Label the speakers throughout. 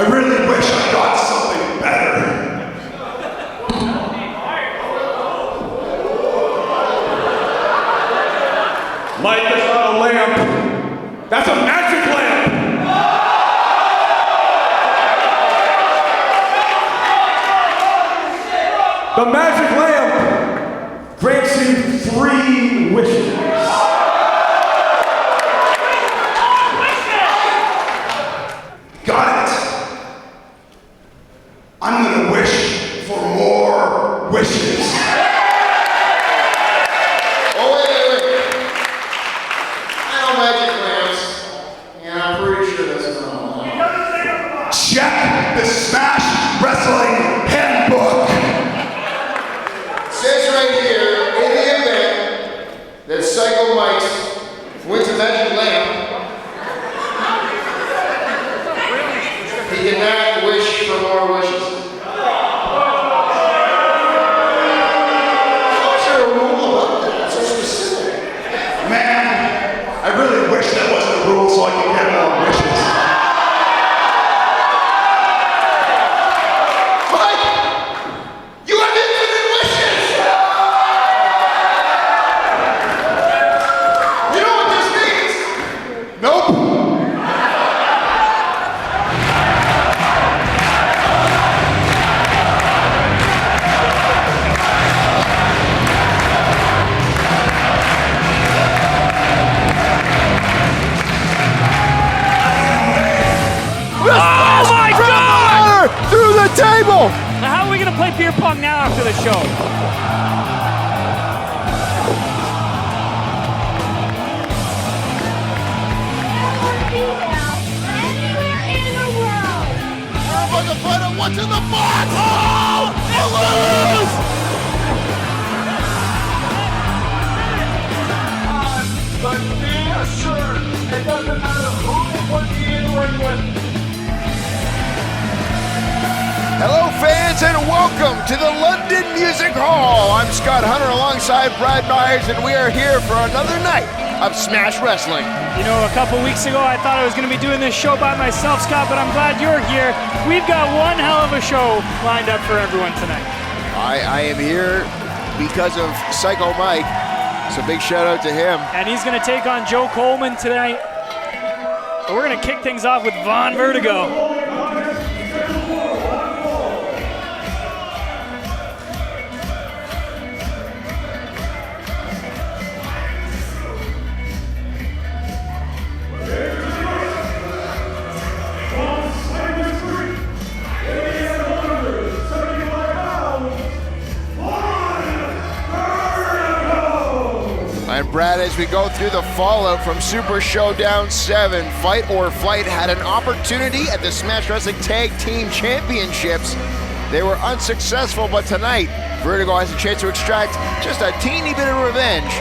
Speaker 1: I really wish I got something better. Mike, that's not a lamp. That's a magic lamp. The magic lamp grants you 3 wishes. Got it. I'm gonna wish for more wishes.
Speaker 2: Oh, wait. I know magic lamps, and I'm pretty sure that's not.
Speaker 1: Check the Smash Wrestling Handbook.
Speaker 2: It says right here, in the event that Psycho Mike wins a magic lamp, he cannot wish for more wishes. How's there a rule about that? It's so specific.
Speaker 1: Man, I really wish that wasn't the rule so I could get more wishes.
Speaker 2: Mike! You have infinite wishes! You know what this means?
Speaker 1: Nope.
Speaker 3: Oh my God!
Speaker 2: Through the table!
Speaker 3: Now how are we gonna play beer pong now after the show?
Speaker 4: Anywhere in the world.
Speaker 2: Everyone to find out what's in the box! Oh! They lose! But be assured, it doesn't matter who we're dealing with. Hello, fans, and welcome to the London Music Hall. I'm Scott Hunter alongside Brad Myers, and we are here for another night of Smash Wrestling.
Speaker 3: You know, a couple weeks ago I thought I was gonna be doing this show by myself, Scott, but I'm glad you're here. We've got one hell of a show lined up for everyone tonight.
Speaker 2: I am here because of Psycho Mike, so big shout out to him.
Speaker 3: And he's gonna take on Joe Coleman tonight. But we're gonna kick things off with Vaughn Vertigo.
Speaker 2: And Brad, as we go through the fallout from Super Showdown 7, Fight or Flight had an opportunity at the Smash Wrestling Tag Team Championships. They were unsuccessful, but tonight, Vertigo has a chance to extract just a teeny bit of revenge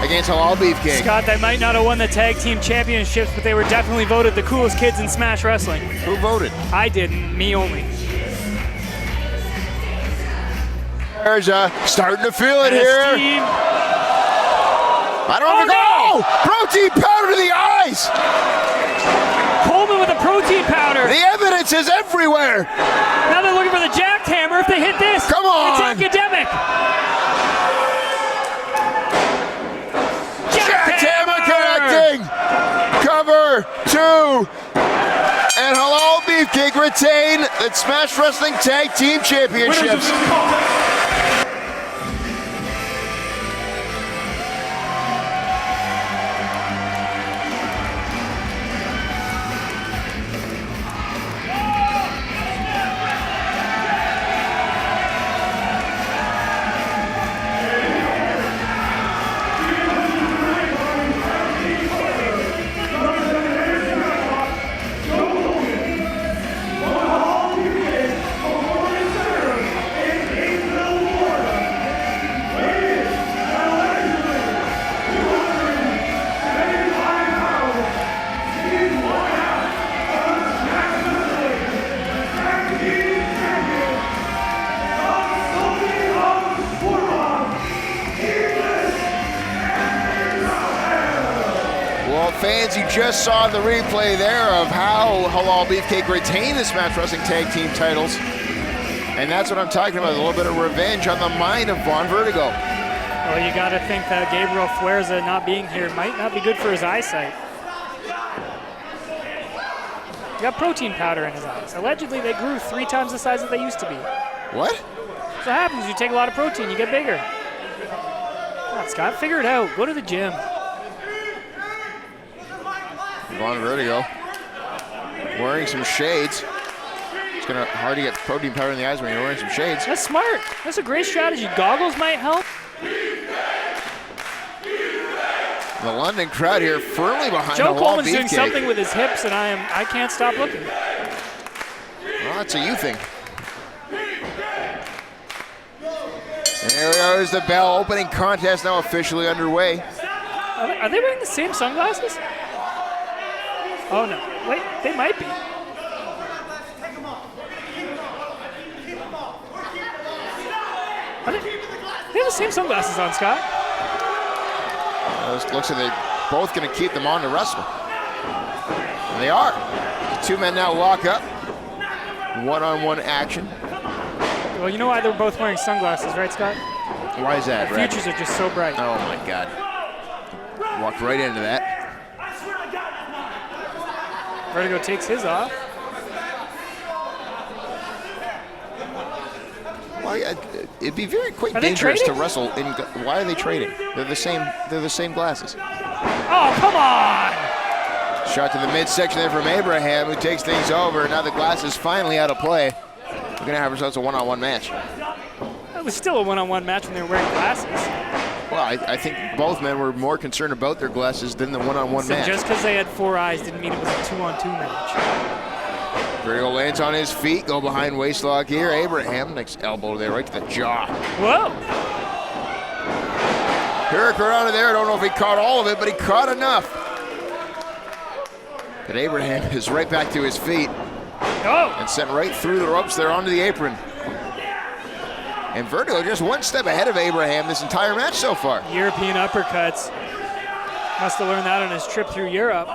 Speaker 2: against Halal Beef King.
Speaker 3: Scott, they might not have won the tag team championships, but they were definitely voted the coolest kids in Smash Wrestling.
Speaker 2: Who voted?
Speaker 3: I didn't, me only.
Speaker 2: There's starting to feel it
Speaker 3: And
Speaker 2: here.
Speaker 3: Steve,
Speaker 2: I don't have to go! Protein powder to the eyes!
Speaker 3: Coleman with a protein powder.
Speaker 2: The evidence is everywhere!
Speaker 3: Now they're looking for the jackhammer. If they hit this,
Speaker 2: Come on!
Speaker 3: it's academic.
Speaker 2: Jackhammer connecting! Cover 2! And Halal Beef King retain the Smash Wrestling Tag Team Championships. just saw the replay there of how Halal Beefcake retained the Smash Wrestling Tag Team titles. And that's what I'm talking about, a little bit of revenge on the mind of Vaughn Vertigo.
Speaker 3: Well, you got to think that Gabriel Fuerza not being here might not be good for his eyesight. He got protein powder in his eyes. Allegedly, they grew 3 times the size that they used to be.
Speaker 2: What?
Speaker 3: That's what happens. You take a lot of protein, you get bigger. Come on, Scott, figure it out. Go to the gym.
Speaker 2: Vaughn Vertigo wearing some shades. It's gonna hard to get protein powder in the eyes when you're wearing some shades.
Speaker 3: That's smart. That's a great strategy. Goggles might help.
Speaker 2: The London crowd here firmly behind
Speaker 3: Joe
Speaker 2: Halal
Speaker 3: Coleman's doing
Speaker 2: Beefcake.
Speaker 3: something with his hips, and I can't stop looking.
Speaker 2: Well, that's a you thing. And there goes the bell. Opening contest now officially underway.
Speaker 3: Are they wearing the same sunglasses? Oh no, wait, they might be. They have the same sunglasses on, Scott.
Speaker 2: It looks like they're both going to keep them on to wrestle. And they are. The 2 men now lock up. One-on-one action.
Speaker 3: Well, you know why they're both wearing sunglasses, right, Scott?
Speaker 2: Why is that,
Speaker 3: The
Speaker 2: Brad?
Speaker 3: futures are just so bright.
Speaker 2: Oh my God. Walked right into that.
Speaker 3: Vertigo takes his off.
Speaker 2: Well, yeah, it'd be very quite
Speaker 3: Are they
Speaker 2: dangerous to
Speaker 3: trading?
Speaker 2: wrestle in. Why are they trading? They're the same. They're the same glasses.
Speaker 3: Oh, come on!
Speaker 2: Shot to the midsection there from Abraham, who takes things over. Now the glass is finally out of play. We're gonna have ourselves a one-on-one match.
Speaker 3: It was still a one-on-one match when they were wearing glasses.
Speaker 2: Well, I think both men were more concerned about their glasses than the one-on-one
Speaker 3: So
Speaker 2: match.
Speaker 3: just because they had 4 eyes didn't mean it was a 2-on-2 match.
Speaker 2: Vertigo lands on his feet, go behind waistlock here. Abraham, next elbow there, right to the jaw.
Speaker 3: Whoa!
Speaker 2: Hurricane there, I don't know if he caught all of it, but he caught enough. But Abraham is right back to his feet
Speaker 3: Oh!
Speaker 2: and sent right through the ropes there onto the apron. And Vertigo just 1 step ahead of Abraham this entire match so far.
Speaker 3: European uppercuts. Must have learned that on his trip through Europe.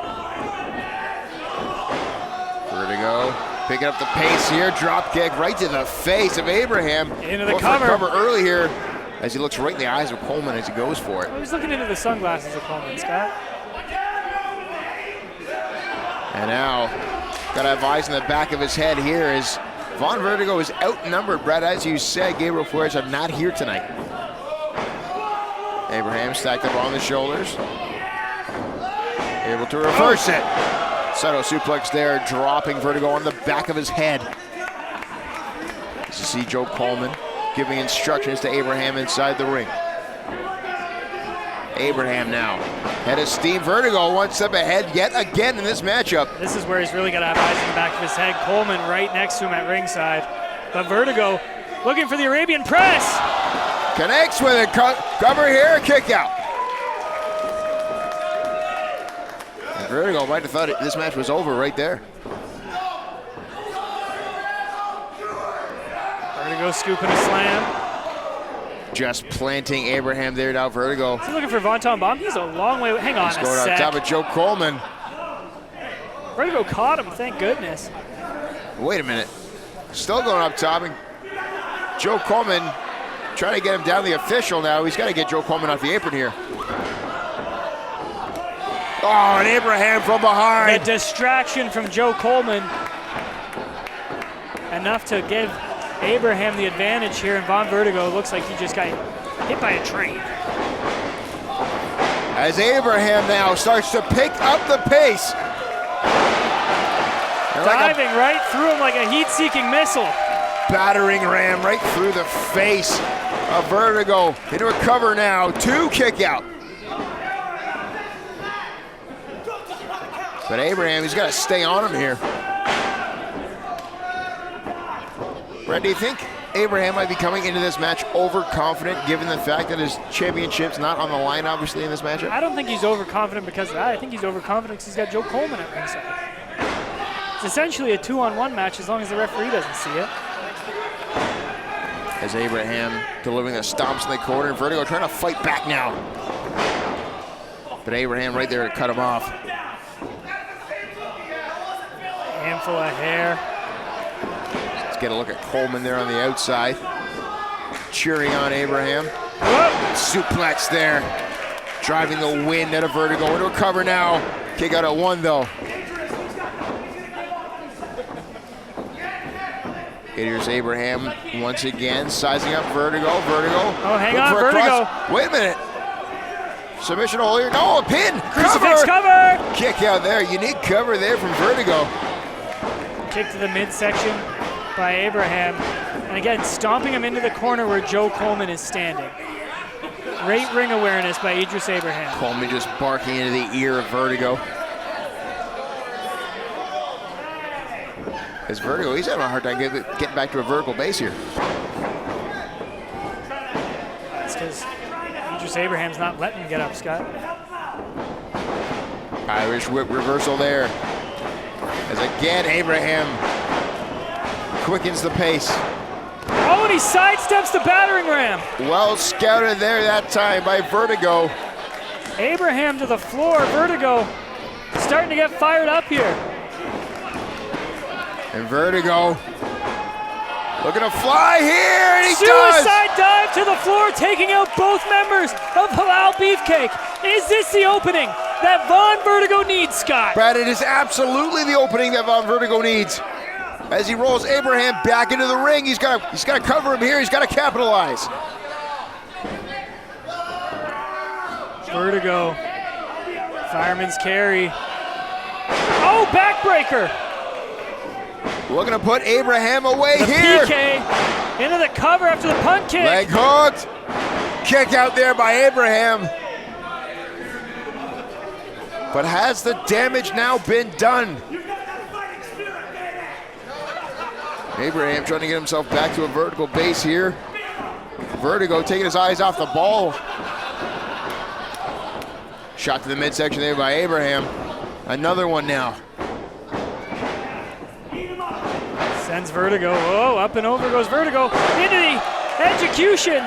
Speaker 2: Vertigo picking up the pace here, drop kick right to the face of Abraham.
Speaker 3: Into the
Speaker 2: Going for
Speaker 3: cover.
Speaker 2: a cover early here as he looks right in the eyes of Coleman as he goes for it.
Speaker 3: I was looking into the sunglasses of Coleman, Scott.
Speaker 2: And now, gotta have eyes in the back of his head here as Vaughn Vertigo is outnumbered. Brad, as you said, Gabriel Fuerza not here tonight. Abraham stacked up on the shoulders. Able to reverse it. Subtle suplex there, dropping Vertigo on the back of his head. As you see Joe Coleman giving instructions to Abraham inside the ring. Abraham now, head of steam. Vertigo 1 step ahead yet again in this matchup.
Speaker 3: This is where he's really got to have eyes in the back of his head. Coleman right next to him at ringside. But Vertigo looking for the Arabian press.
Speaker 2: Connects with it, cover here, kick out. And Vertigo might have thought this match was over right there.
Speaker 3: Vertigo scooping a slam.
Speaker 2: Just planting Abraham there now, Vertigo.
Speaker 3: Is he looking for Vonton Bomb? He's a long way. Hang on
Speaker 2: He's
Speaker 3: a
Speaker 2: going on
Speaker 3: sec.
Speaker 2: top of Joe Coleman.
Speaker 3: Vertigo caught him, thank goodness.
Speaker 2: Wait a minute. Still going up top, and Joe Coleman trying to get him down the official now. He's got to get Joe Coleman off the apron here. Oh, and Abraham from behind.
Speaker 3: The distraction from Joe Coleman. Enough to give Abraham the advantage here, and Vaughn Vertigo looks like he just got hit by a train.
Speaker 2: As Abraham now starts to pick up the pace.
Speaker 3: Diving right through him like a heat-seeking missile.
Speaker 2: Battering ram right through the face of Vertigo. Into a cover now, 2 kick out. But Abraham, he's got to stay on him here. Brad, do you think Abraham might be coming into this match overconfident given the fact that his championship's not on the line, obviously, in this matchup?
Speaker 3: I don't think he's overconfident because of that. I think he's overconfident because he's got Joe Coleman at ringside. It's essentially a 2-on-1 match as long as the referee doesn't see it.
Speaker 2: As Abraham delivering the stomps in the corner, Vertigo trying to fight back now. But Abraham right there to cut him off.
Speaker 3: full of hair.
Speaker 2: Let's get a look at Coleman there on the outside, cheering on Abraham.
Speaker 3: Whoa.
Speaker 2: Suplex there, driving the wind out of Vertigo into a cover now. Kick out at 1 though. Idris Abraham once again sizing up Vertigo.
Speaker 3: Oh, hang on,
Speaker 2: for a
Speaker 3: Vertigo.
Speaker 2: cross. Wait a minute. Submission hole here. No, a pin.
Speaker 3: Crucifix cover.
Speaker 2: Kick out there. Unique cover there from Vertigo.
Speaker 3: Kick to the midsection by Abraham. And again, stomping him into the corner where Joe Coleman is standing. Great ring awareness by Idris Abraham.
Speaker 2: Coleman just barking into the ear of Vertigo. As Vertigo, he's having a hard time getting back to a vertical base here.
Speaker 3: It's because Idris Abraham's not letting him get up, Scott.
Speaker 2: Irish whip reversal there. As again, Abraham quickens the pace.
Speaker 3: Oh, and he sidesteps the battering ram.
Speaker 2: Well scouted there that time by Vertigo.
Speaker 3: Abraham to the floor. Vertigo starting to get fired up here.
Speaker 2: And Vertigo looking to fly here, and he
Speaker 3: Suicide dive to the floor, taking out both members of Halal Beefcake. Is this the opening that Vaughn Vertigo needs, Scott?
Speaker 2: Brad, it is absolutely the opening that Vaughn Vertigo needs. As he rolls Abraham back into the ring, he's got to cover him here. He's got to capitalize.
Speaker 3: Vertigo, fireman's carry. Oh, backbreaker.
Speaker 2: Looking to put Abraham away
Speaker 3: The
Speaker 2: here.
Speaker 3: PK into the cover after the punt kick.
Speaker 2: Leg hooked. Kick out there by Abraham. But has the damage now been done? Abraham trying to get himself back to a vertical base here. Vertigo taking his eyes off the ball. Shot to the midsection there by Abraham. Another one now.
Speaker 3: Sends Vertigo. Oh, up and over goes Vertigo. Into the execution.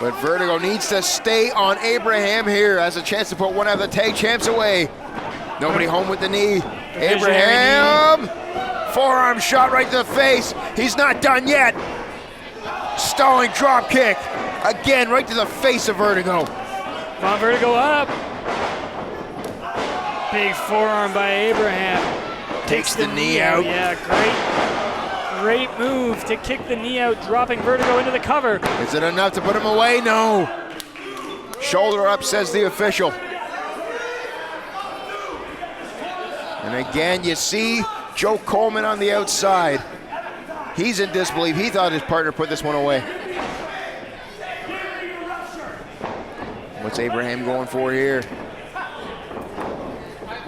Speaker 2: But Vertigo needs to stay on Abraham here. Has a chance to put one of the tag champs away. Nobody home with the knee. Abraham, forearm shot right to the face. He's not done yet. Stalling drop kick. Again, right to the face of Vertigo.
Speaker 3: Vaughn Vertigo up. Big forearm by Abraham.
Speaker 2: Takes the knee out.
Speaker 3: Yeah, great move to kick the knee out, dropping Vertigo into the cover.
Speaker 2: Is it enough to put him away? No. Shoulder up, says the official. And again, you see Joe Coleman on the outside. He's in disbelief. He thought his partner put this one away. What's Abraham going for here?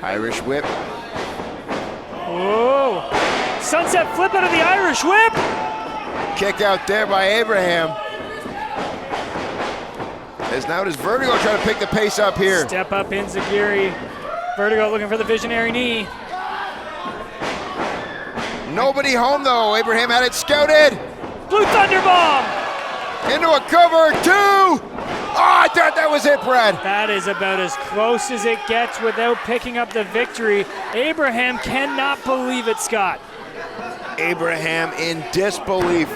Speaker 2: Irish whip.
Speaker 3: Whoa. Sunset flip out of the Irish whip.
Speaker 2: Kick out there by Abraham. As now does Vertigo try to pick the pace up here.
Speaker 3: Step up Inzagiri. Vertigo looking for the visionary knee.
Speaker 2: Nobody home though. Abraham had it scouted.
Speaker 3: Blue Thunder Bomb.
Speaker 2: Into a cover, 2. Oh, I thought that was it, Brad.
Speaker 3: That is about as close as it gets without picking up the victory. Abraham cannot believe it, Scott.
Speaker 2: Abraham in disbelief.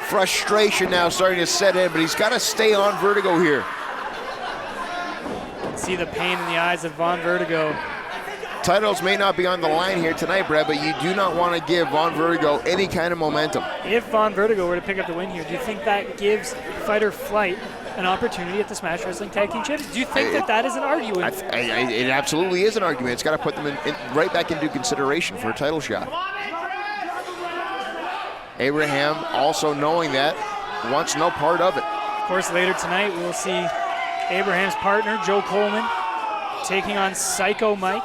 Speaker 2: Frustration now starting to set in, but he's got to stay on Vertigo here.
Speaker 3: See the pain in the eyes of Vaughn Vertigo.
Speaker 2: Titles may not be on the line here tonight, Brad, but you do not want to give Vaughn Vertigo any kind of momentum.
Speaker 3: If Vaughn Vertigo were to pick up the win here, do you think that gives Fight or Flight an opportunity at the Smash Wrestling Tag Team Championships? Do you think that is an argument?
Speaker 2: It absolutely is an argument. It's got to put them right back into consideration for a title shot. Abraham, also knowing that, wants no part of it.
Speaker 3: Of course, later tonight, we will see Abraham's partner, Joe Coleman, taking on Psycho Mike.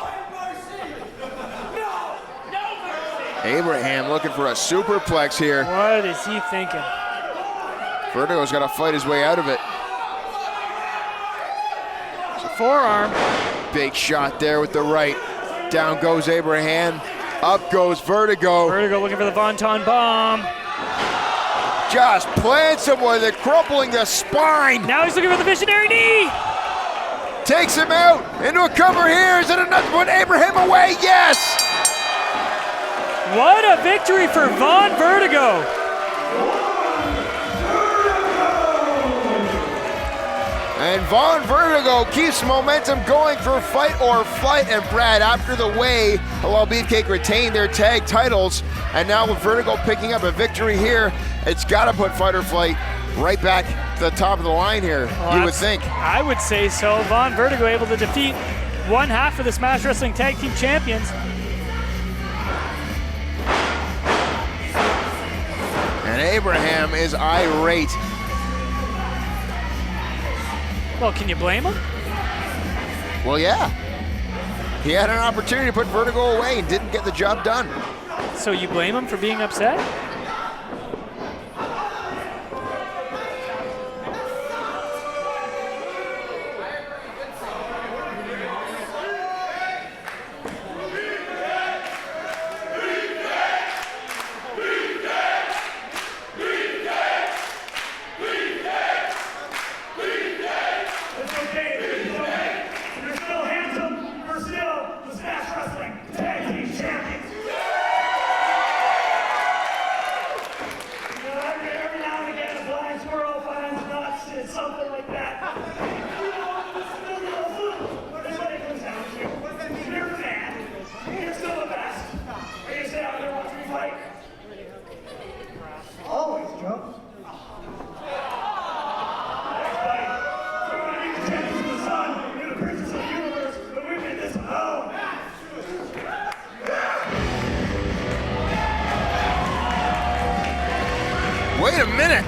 Speaker 2: Abraham looking for a superplex here.
Speaker 3: What is he thinking?
Speaker 2: Vertigo's got to fight his way out of it.
Speaker 3: Forearm.
Speaker 2: Big shot there with the right. Down goes Abraham. Up goes Vertigo.
Speaker 3: Vertigo looking for the Vonton Bomb.
Speaker 2: Just plants him with it, crumpling the spine.
Speaker 3: Now he's looking for the visionary knee.
Speaker 2: Takes him out into a cover here. Is it enough to put Abraham away? Yes!
Speaker 3: What a victory for Vaughn Vertigo.
Speaker 2: And Vaughn Vertigo keeps momentum going for Fight or Flight. And Brad, after the way Halal Beefcake retained their tag titles, and now with Vertigo picking up a victory here, it's got to put Fight or Flight right back to the top of the line here,
Speaker 3: Well,
Speaker 2: you would think.
Speaker 3: I would say so. Vaughn Vertigo able to defeat one half of the Smash Wrestling Tag Team Champions.
Speaker 2: And Abraham is irate.
Speaker 3: Well, can you blame him?
Speaker 2: Well, yeah. He had an opportunity to put Vertigo away and didn't get the job done.
Speaker 3: So you blame him for being upset?
Speaker 2: Wait a minute.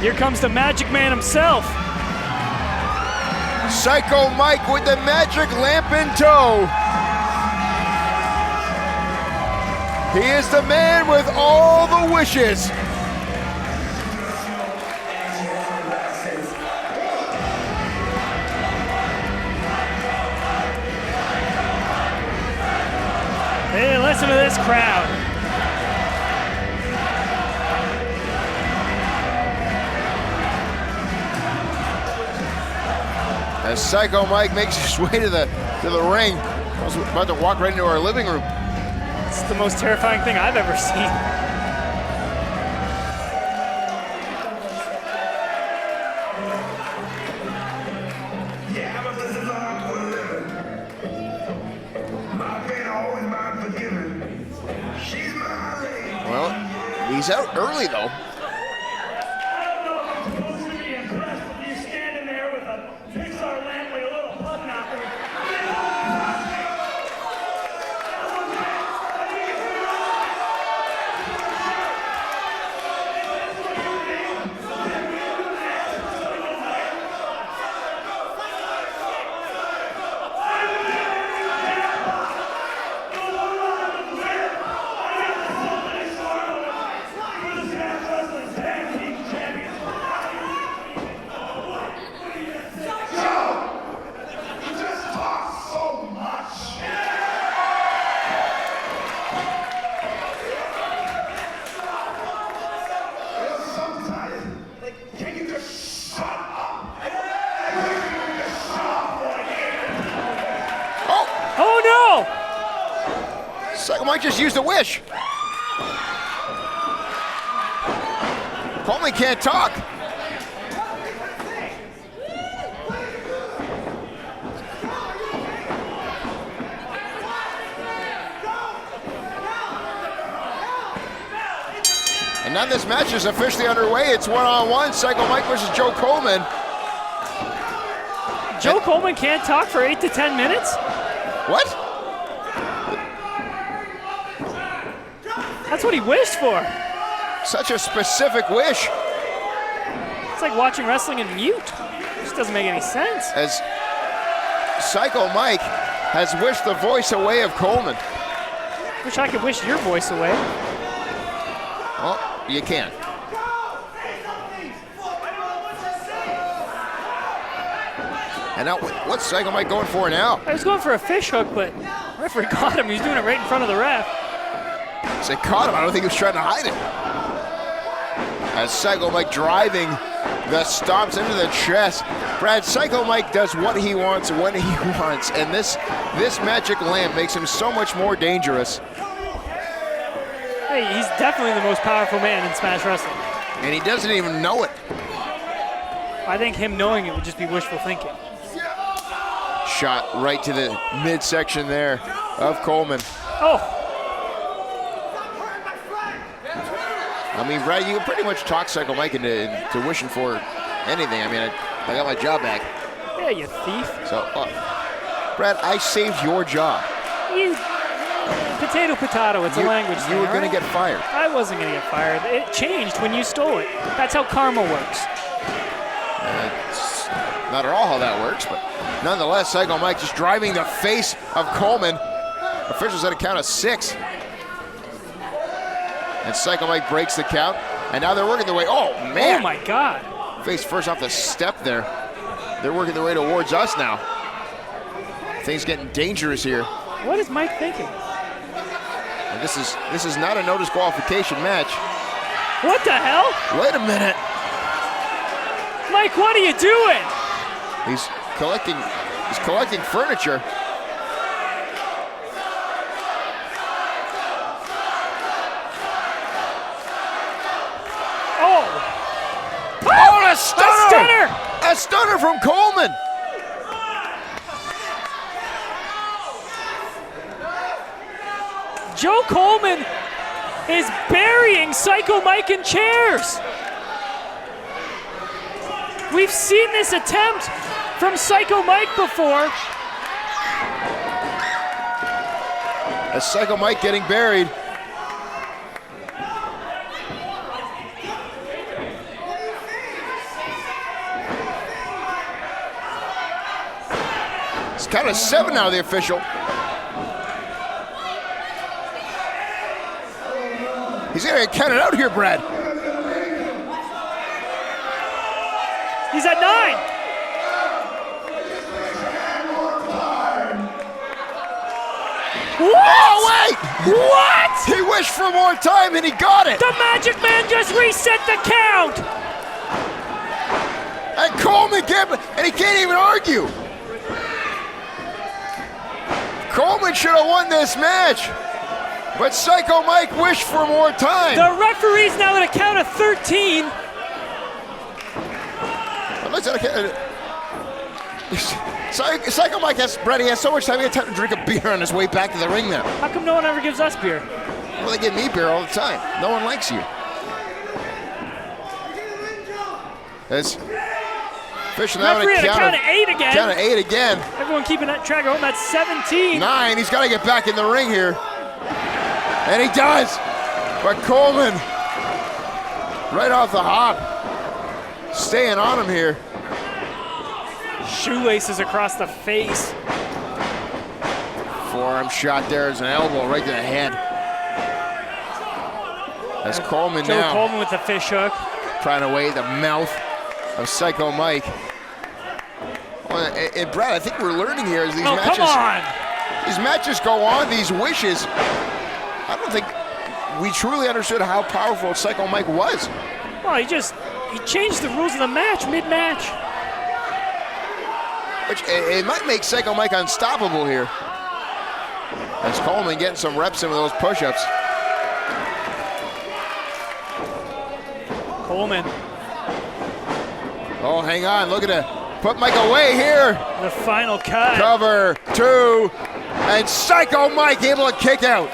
Speaker 3: Here comes the Magic Man himself.
Speaker 2: Psycho Mike with the magic lamp in tow. He is the man with all the wishes.
Speaker 3: Hey, listen to this crowd.
Speaker 2: As Psycho Mike makes his way to the ring, I was about to walk right into our living room.
Speaker 3: It's the most terrifying thing I've ever seen.
Speaker 1: Yeah, but this is all for a living. My pain always mind forgiving. She's my lady.
Speaker 2: Well, he's out early though. Psycho Mike just used a wish. Coleman can't talk. And now this match is officially underway. It's one-on-one. Psycho Mike versus Joe Coleman.
Speaker 3: Joe Coleman can't talk for 8 to 10 minutes?
Speaker 2: What?
Speaker 3: That's what he wished for.
Speaker 2: Such a specific wish.
Speaker 3: It's like watching wrestling in mute. It just doesn't make any sense.
Speaker 2: As Psycho Mike has wished the voice away of Coleman.
Speaker 3: Wish I could wish your voice away.
Speaker 2: Well, you can't. And now, what's Psycho Mike going for now?
Speaker 3: I was going for a fish hook, but the referee caught him. He was doing it right in front of the ref.
Speaker 2: They caught him. I don't think he was trying to hide it. As Psycho Mike driving the stomps into the chest. Brad, Psycho Mike does what he wants when he wants, and this magic lamp makes him so much more dangerous.
Speaker 3: Hey, he's definitely the most powerful man in Smash Wrestling.
Speaker 2: And he doesn't even know it.
Speaker 3: I think him knowing it would just be wishful thinking.
Speaker 2: Shot right to the midsection there of Coleman.
Speaker 3: Oh,
Speaker 2: I mean, Brad, you can pretty much talk Psycho Mike into wishing for anything. I mean, I got my job back.
Speaker 3: yeah, you thief.
Speaker 2: So, Brad, I saved your job.
Speaker 3: You, potato, it's a language thing.
Speaker 2: You were
Speaker 3: all
Speaker 2: going to
Speaker 3: right?
Speaker 2: get fired.
Speaker 3: I wasn't going to get fired. It changed when you stole it. That's how karma works.
Speaker 2: It's not at all how that works, but nonetheless, Psycho Mike just driving the face of Coleman. Officials at a count of 6. And Psycho Mike breaks the count, and now they're working their way. Oh, man.
Speaker 3: Oh, my God.
Speaker 2: Face first off the step there. They're working their way towards us now. Things getting dangerous here.
Speaker 3: What is Mike thinking?
Speaker 2: And this is not a no disqualification match.
Speaker 3: What the hell?
Speaker 2: Wait a minute.
Speaker 3: Mike, what are you doing?
Speaker 2: He's collecting furniture.
Speaker 3: Oh,
Speaker 2: Oh, a stunner!
Speaker 3: a stunner!
Speaker 2: A stunner from Coleman.
Speaker 3: Joe Coleman is burying Psycho Mike in chairs. We've seen this attempt from Psycho Mike before.
Speaker 2: As Psycho Mike getting buried. It's count of 7 now, the official. He's gonna get counted out here, Brad.
Speaker 3: He's at 9. What?
Speaker 2: Oh, wait!
Speaker 3: What?
Speaker 2: He wished for more time and he got it.
Speaker 3: The Magic Man just reset the count.
Speaker 2: And Coleman can't, and he can't even argue. Coleman should have won this match, but Psycho Mike wished for more time.
Speaker 3: The referee's now at a count of 13.
Speaker 2: Psycho Mike has, Brad, he has so much time, he had time to drink a beer on his way back to the ring now.
Speaker 3: How come no one ever gives us beer?
Speaker 2: Well, they give me beer all the time. No one likes you. As official now
Speaker 3: Referee at a count of 8 again.
Speaker 2: Count of 8 again.
Speaker 3: Everyone keeping that track of home. That's 17.
Speaker 2: 9, he's got to get back in the ring here. And he does. But Coleman, right off the hop, staying on him here.
Speaker 3: Shoelaces across the face.
Speaker 2: Forearm shot there as an elbow right to the head. As Coleman
Speaker 3: Joe
Speaker 2: now
Speaker 3: Coleman with the fish hook.
Speaker 2: prying away the mouth of Psycho Mike. Well, and Brad, I think we're learning here as these
Speaker 3: Oh,
Speaker 2: matches,
Speaker 3: come on.
Speaker 2: these matches go on, these wishes. I don't think we truly understood how powerful Psycho Mike was.
Speaker 3: Well, he changed the rules of the match mid-match.
Speaker 2: Which it might make Psycho Mike unstoppable here. As Coleman getting some reps in with those push-ups.
Speaker 3: Coleman,
Speaker 2: Oh, hang on, look at it. Put Mike away here.
Speaker 3: the final cut.
Speaker 2: Cover 2, and Psycho Mike able to kick out.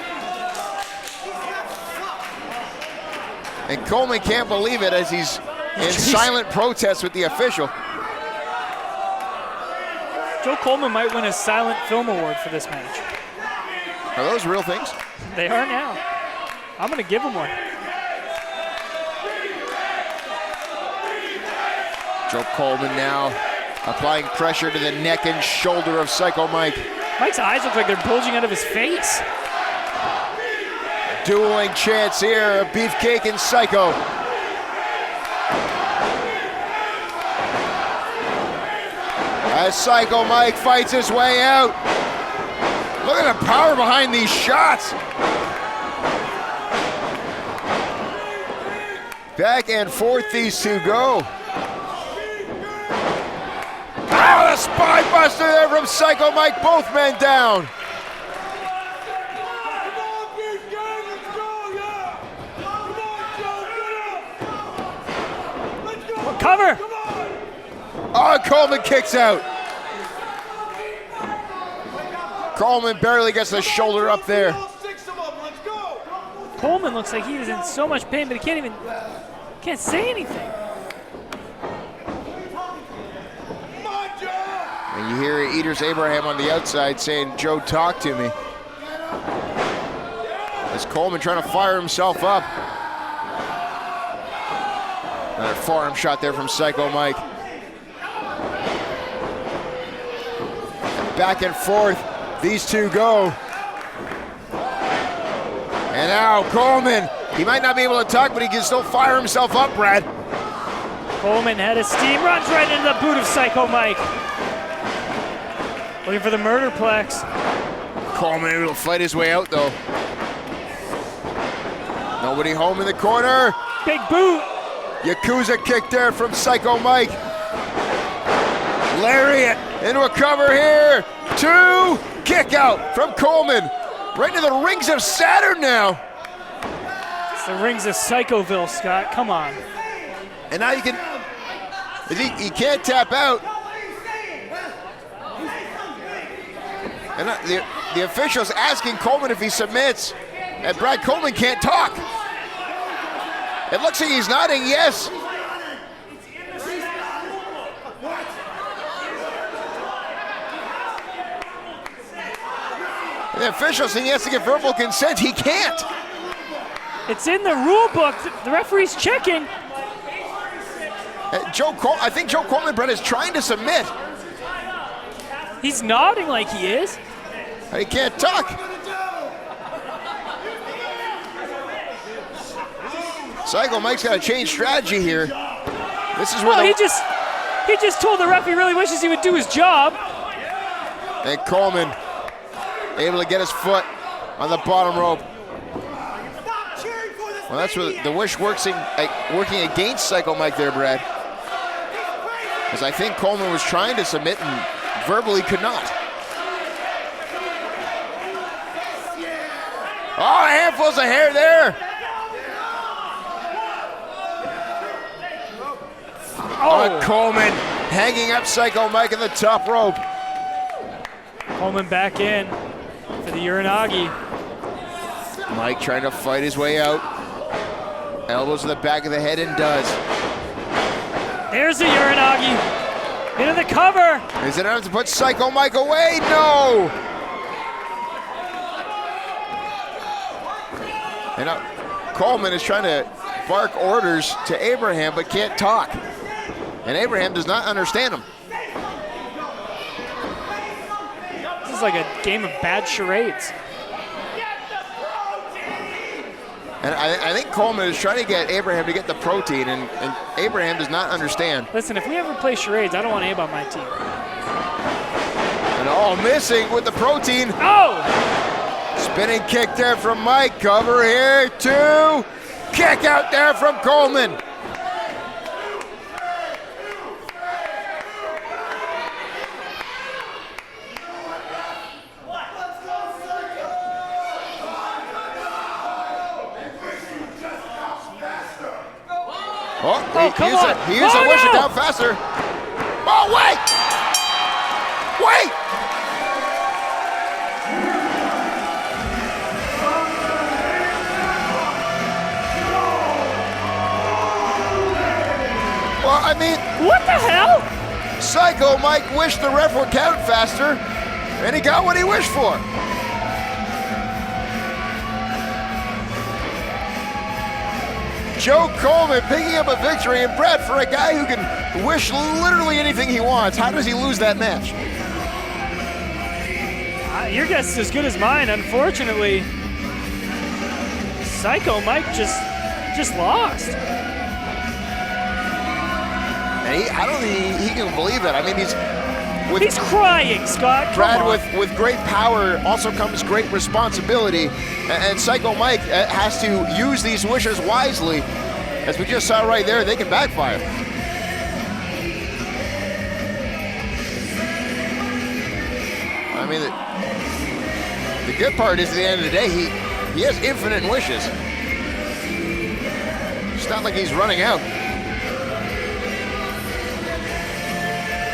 Speaker 2: And Coleman can't believe it as he's in silent protest with the official.
Speaker 3: Joe Coleman might win a silent film award for this match.
Speaker 2: Are those real things?
Speaker 3: They are now. I'm going to give him one.
Speaker 2: Joe Coleman now applying pressure to the neck and shoulder of Psycho Mike.
Speaker 3: Mike's eyes look like they're bulging out of his face.
Speaker 2: Dueling chants here of Beefcake and Psycho. As Psycho Mike fights his way out. Look at the power behind these shots. Back and forth these two go. Oh, the spine buster there from Psycho Mike, both men down.
Speaker 3: Cover.
Speaker 2: Oh, Coleman kicks out. Coleman barely gets the shoulder up there.
Speaker 3: Coleman looks like he is in so much pain, but he can't say anything.
Speaker 2: And you hear Idris Abraham on the outside saying, "Joe, talk to me." As Coleman trying to fire himself up. Another forearm shot there from Psycho Mike. Back and forth, these two go. And now Coleman, he might not be able to talk, but he can still fire himself up, Brad.
Speaker 3: Coleman had his steam, runs right into the boot of Psycho Mike. Looking for the murderplex.
Speaker 2: Coleman able to fight his way out, though. Nobody home in the corner.
Speaker 3: Big boot.
Speaker 2: Yakuza kick there from Psycho Mike. Lariat into a cover here. 2, kick out from Coleman. Right into the rings of Saturn now.
Speaker 3: It's the rings of Psychoville, Scott. Come on.
Speaker 2: And now you can, he can't tap out. And the official's asking Coleman if he submits. And Brad, Coleman can't talk. It looks like he's nodding yes. And the official saying he has to get verbal consent. He can't.
Speaker 3: It's in the rule book. The referee's checking.
Speaker 2: I think Joe Coleman, Brett, is trying to submit.
Speaker 3: He's nodding like he is.
Speaker 2: He can't talk. Psycho Mike's got to change strategy here. This is where
Speaker 3: he just told the ref he really wishes he would do his job.
Speaker 2: And Coleman able to get his foot on the bottom rope. Well, that's where the wish working against Psycho Mike there, Brad. Because I think Coleman was trying to submit and verbally could not. Oh, handfuls of hair there. Oh, Coleman hanging up Psycho Mike in the top rope.
Speaker 3: Coleman back in for the Uranagi.
Speaker 2: Mike trying to fight his way out. Elbows to the back of the head and does.
Speaker 3: There's the Uranagi. Into the cover.
Speaker 2: Is it enough to put Psycho Mike away? No! And now Coleman is trying to bark orders to Abraham but can't talk. And Abraham does not understand him.
Speaker 3: This is like a game of bad charades.
Speaker 2: And I think Coleman is trying to get Abraham to get the protein, and Abraham does not understand.
Speaker 3: Listen, if we ever play charades, I don't want Abe on my team.
Speaker 2: And all missing with the protein.
Speaker 3: Oh!
Speaker 2: Spinning kick there from Mike. Cover here, 2. Kick out there from Coleman.
Speaker 3: Come on.
Speaker 2: He used to wish it down faster. Oh, wait! Wait! Well, I mean,
Speaker 3: what the hell?
Speaker 2: Psycho Mike wished the ref would count faster, and he got what he wished for. Joe Coleman picking up a victory, and Brad, for a guy who can wish literally anything he wants, how does he lose that match?
Speaker 3: Your guess is as good as mine. Unfortunately, Psycho Mike just lost.
Speaker 2: And I don't think he can believe it. I mean, he's
Speaker 3: crying, Scott.
Speaker 2: Brad, with great power also comes great responsibility, and Psycho Mike has to use these wishes wisely. As we just saw right there, they can backfire. I mean, the good part is at the end of the day, he has infinite wishes. It's not like he's running out.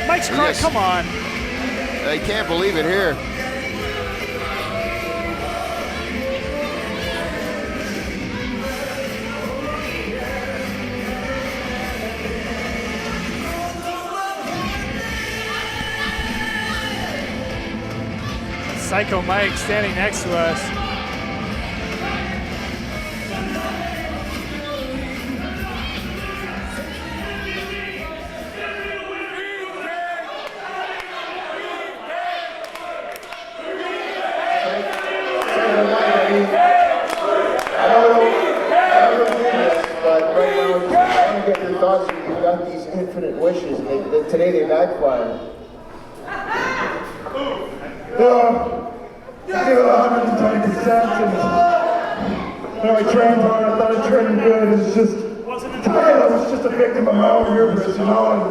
Speaker 3: Mike's crying, come on.
Speaker 2: I can't believe it here.
Speaker 3: Psycho Mike standing next to us.
Speaker 5: Thoughts, you've got these infinite wishes, and today they backfired.
Speaker 1: I gave it 120%, and I trained hard. I thought I trained good. It's just, I was just a victim of my own hubris, you know. And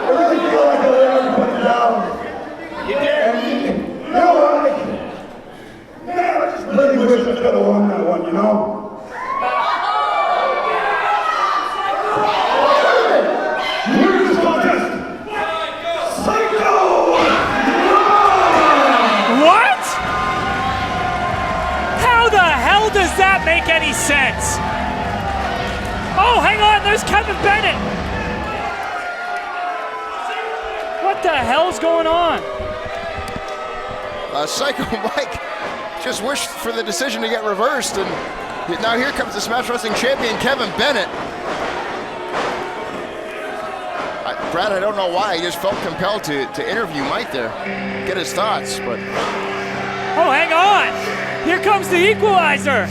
Speaker 1: I really feel like I let everybody down. You did. And, you know what? Man, I just really wish I could have won that one, you know.
Speaker 3: Does that make any sense? Oh, hang on, there's Kevin Bennett. What the hell's going on?
Speaker 2: Psycho Mike just wished for the decision to get reversed, and now here comes the Smash Wrestling champion, Kevin Bennett. Brad, I don't know why, I just felt compelled to interview Mike there, get his thoughts, but...
Speaker 3: Oh, hang on! Here comes the equalizer!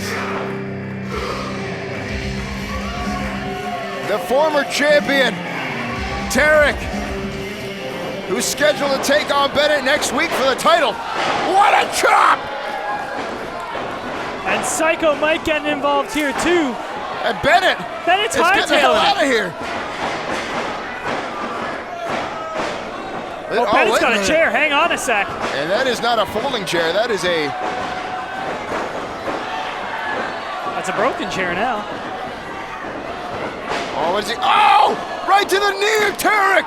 Speaker 2: The former champion, Tarek, who's scheduled to take on Bennett next week for the title. What a chop!
Speaker 3: And Psycho Mike getting involved here too.
Speaker 2: And Bennett
Speaker 3: Bennett's
Speaker 2: is getting the hell out
Speaker 3: hightailing
Speaker 2: of here.
Speaker 3: Oh, Bennett's got a chair, hang on a sec.
Speaker 2: And that is not a folding chair, that is a...
Speaker 3: That's a broken chair now.
Speaker 2: Oh, what is he? Oh! Right to the knee of Tarek!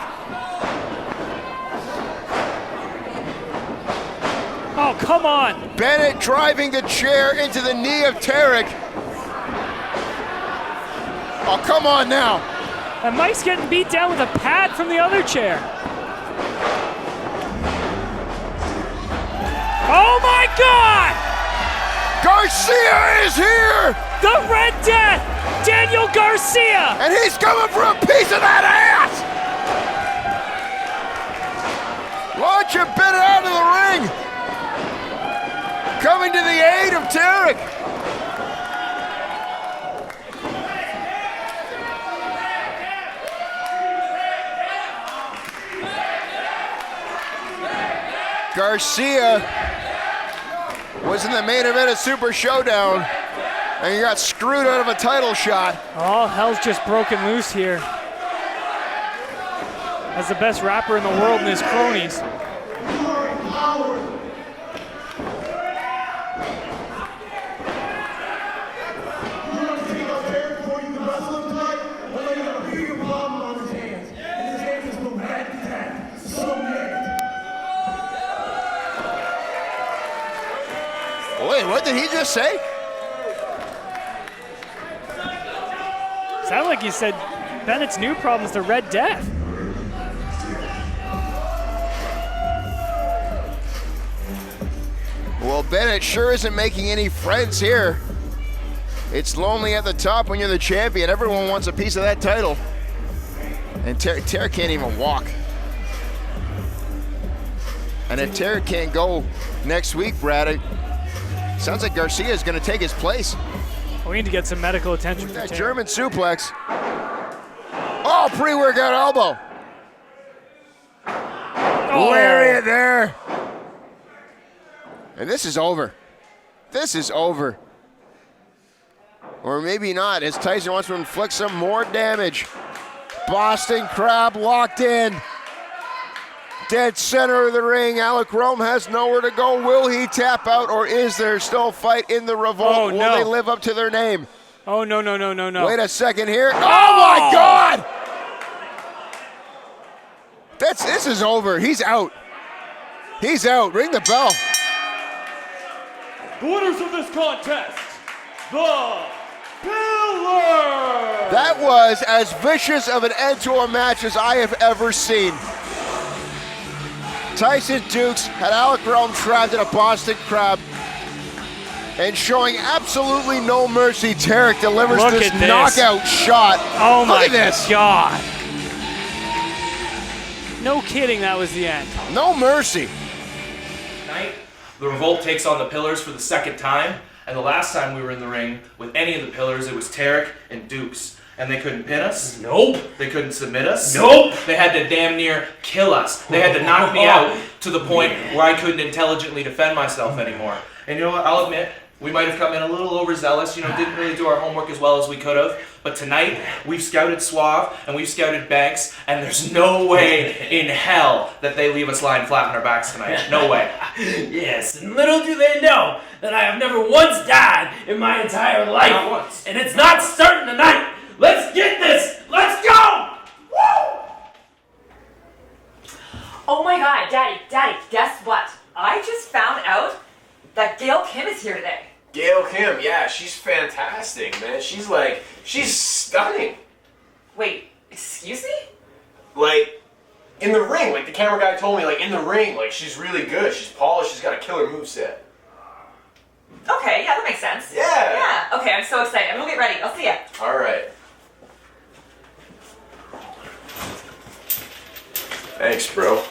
Speaker 3: Oh, come on.
Speaker 2: Bennett driving the chair into the knee of Tarek. Oh, come on now.
Speaker 3: And Mike's getting beat down with a pad from the other chair. Oh my God!
Speaker 2: Garcia is here!
Speaker 3: The Red Death, Daniel Garcia!
Speaker 2: And he's coming for a piece of that ass! Launching Bennett out of the ring! Coming to the aid of Tarek! Garcia was in the main event of Super Showdown, and he got screwed out of a title shot.
Speaker 3: All hell's just broken loose here. As the best rapper in the world and his cronies.
Speaker 2: Wait, what did he just say?
Speaker 3: Sounded like he said Bennett's new problem is the Red Death.
Speaker 2: Well, Bennett sure isn't making any friends here. It's lonely at the top when you're the champion. Everyone wants a piece of that title. And Tarek can't even walk. And if Tarek can't go next week, Brad, it sounds like Garcia is going to take his place.
Speaker 3: We need to get some medical attention for
Speaker 2: That
Speaker 3: Tarek.
Speaker 2: German suplex. Oh, pre-workout elbow.
Speaker 3: Oh.
Speaker 2: Lariat there. And this is over. This is over. Or maybe not, as Tyson wants to inflict some more damage. Boston Crab locked in. Dead center of the ring. Alec Rome has nowhere to go. Will he tap out, or is there still fight in the Revolt?
Speaker 3: Oh,
Speaker 2: Will
Speaker 3: no.
Speaker 2: they live up to their name?
Speaker 3: Oh, no, no, no, no, no.
Speaker 2: Wait a second here. Oh, my God! This is over. He's out. He's out. Ring the bell.
Speaker 6: The winners of this contest, the Pillars!
Speaker 2: That was as vicious of an end to a match as I have ever seen. Tyson Dukes had Alec Rome trapped in a Boston Crab, and showing absolutely no mercy, Tarek delivers
Speaker 3: Look
Speaker 2: this
Speaker 3: at this.
Speaker 2: knockout shot.
Speaker 3: Oh
Speaker 2: Look
Speaker 3: my
Speaker 2: at this.
Speaker 3: God. No kidding, that was the end.
Speaker 2: No mercy.
Speaker 7: Tonight, the Revolt takes on the Pillars for the second time, and the last time we were in the ring with any of the Pillars, it was Tarek and Dukes. And they couldn't pin us.
Speaker 6: Nope.
Speaker 7: They couldn't submit us.
Speaker 6: Nope.
Speaker 7: They had to damn near kill us. They had to knock me out to the point where I couldn't intelligently defend myself anymore. And you know what? I'll admit, we might have come in a little overzealous, didn't really do our homework as well as we could have. But tonight, we've scouted Suave and we've scouted Banks, and there's no way in hell that they leave us lying flat on our backs tonight. No way.
Speaker 6: Yes, and little do they know that I have never once died in my entire life.
Speaker 7: Not once.
Speaker 6: And it's not starting tonight. Let's get this! Let's go! Woo!
Speaker 8: Oh my God, Daddy, guess what? I just found out that Gail Kim is here today.
Speaker 9: Gail Kim, yeah, she's fantastic, man. She's stunning.
Speaker 8: Wait, excuse me?
Speaker 9: Like, in the ring, like the camera guy told me, like in the ring, like she's really good. She's polished, she's got a killer moveset.
Speaker 8: Okay, yeah, that makes sense.
Speaker 9: Yeah.
Speaker 8: Yeah, okay, I'm so excited. I'm gonna get ready. I'll see ya.
Speaker 9: Alright. Thanks, bro.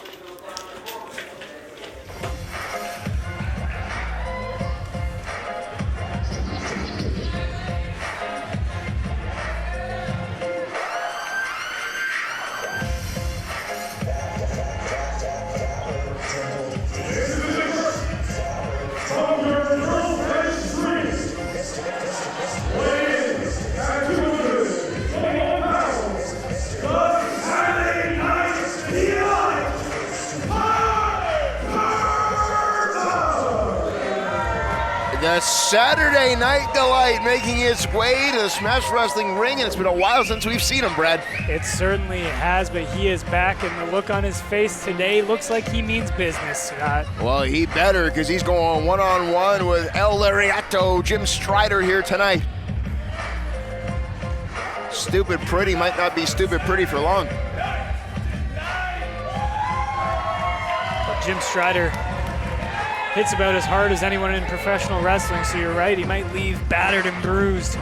Speaker 2: The Saturday Night Delight making its way to the Smash Wrestling ring, and it's been a while since we've seen him, Brad.
Speaker 3: It certainly has, but he is back, and the look on his face today looks like he means business, Scott.
Speaker 2: Well, he better, because he's going one-on-one with El Lariato, Jim Stryder here tonight. Stupid Pretty might not be stupid pretty for long.
Speaker 3: Jim Stryder hits about as hard as anyone in professional wrestling, so you're right, he might leave battered and bruised.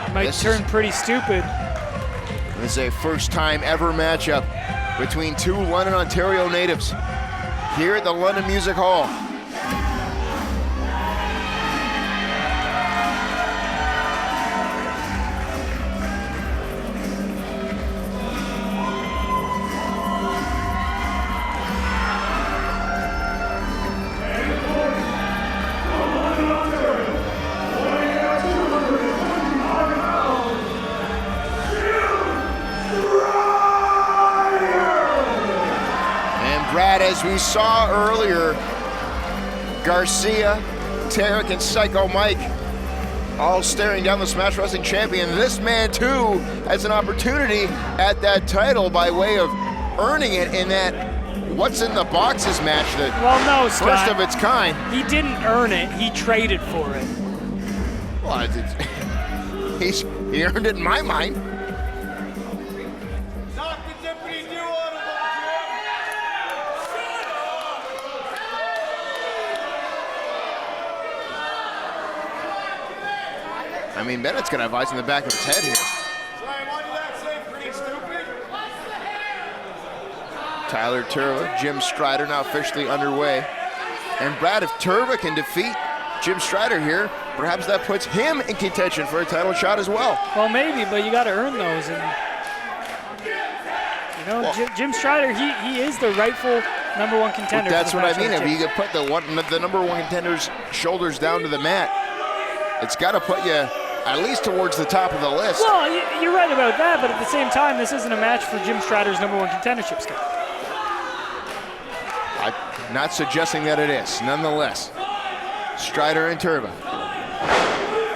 Speaker 3: He might turn pretty stupid.
Speaker 2: This is a first-time ever matchup between two London, Ontario natives here at the London Music Hall. As we saw earlier, Garcia, Tarek, and Psycho Mike all staring down the Smash Wrestling champion. This man, too, has an opportunity at that title by way of earning it in that What's in the Boxes match, the first of its kind.
Speaker 3: He didn't earn it, he traded for it.
Speaker 2: Well, he earned it in my mind. I mean, Bennett's gonna have ice in the back of his head here. Tyler Tirva, Jim Stryder now officially underway. And Brad, if Tirva can defeat Jim Stryder here, perhaps that puts him in contention for a title shot as well.
Speaker 3: Well, maybe, but you gotta earn those. And Jim Stryder, he is the rightful number one contender.
Speaker 2: That's
Speaker 3: for the
Speaker 2: what I
Speaker 3: Smash
Speaker 2: mean. If you
Speaker 3: Champions.
Speaker 2: could put the number one contender's shoulders down to the mat, it's got to put you at least towards the top of the list.
Speaker 3: Well, you're right about that, but at the same time, this isn't a match for Jim Stryder's number one contendership, Scott.
Speaker 2: I'm not suggesting that it is. Nonetheless, Stryder and Tirva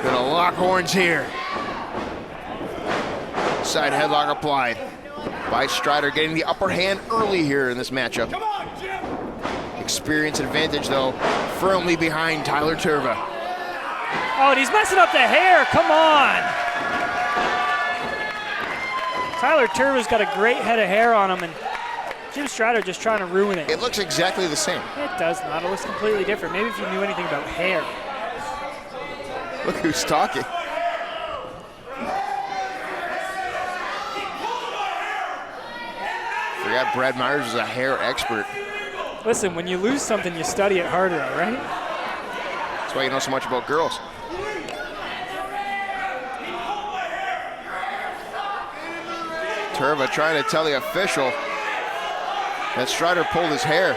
Speaker 2: gonna lock horns here. Side headlock applied by Stryder, getting the upper hand early here in this matchup. Experience advantage, though, firmly behind Tyler Tirva.
Speaker 3: Oh, and he's messing up the hair. Come on. Tyler Tirva's got a great head of hair on him, and Jim Stryder just trying to ruin it.
Speaker 2: It looks exactly the same.
Speaker 3: It does not. It looks completely different. Maybe if you knew anything about hair.
Speaker 2: Look who's talking. Forgot Brad Myers is a hair expert.
Speaker 3: Listen, when you lose something, you study it harder, all right?
Speaker 2: That's why you know so much about girls. Tirva trying to tell the official that Stryder pulled his hair.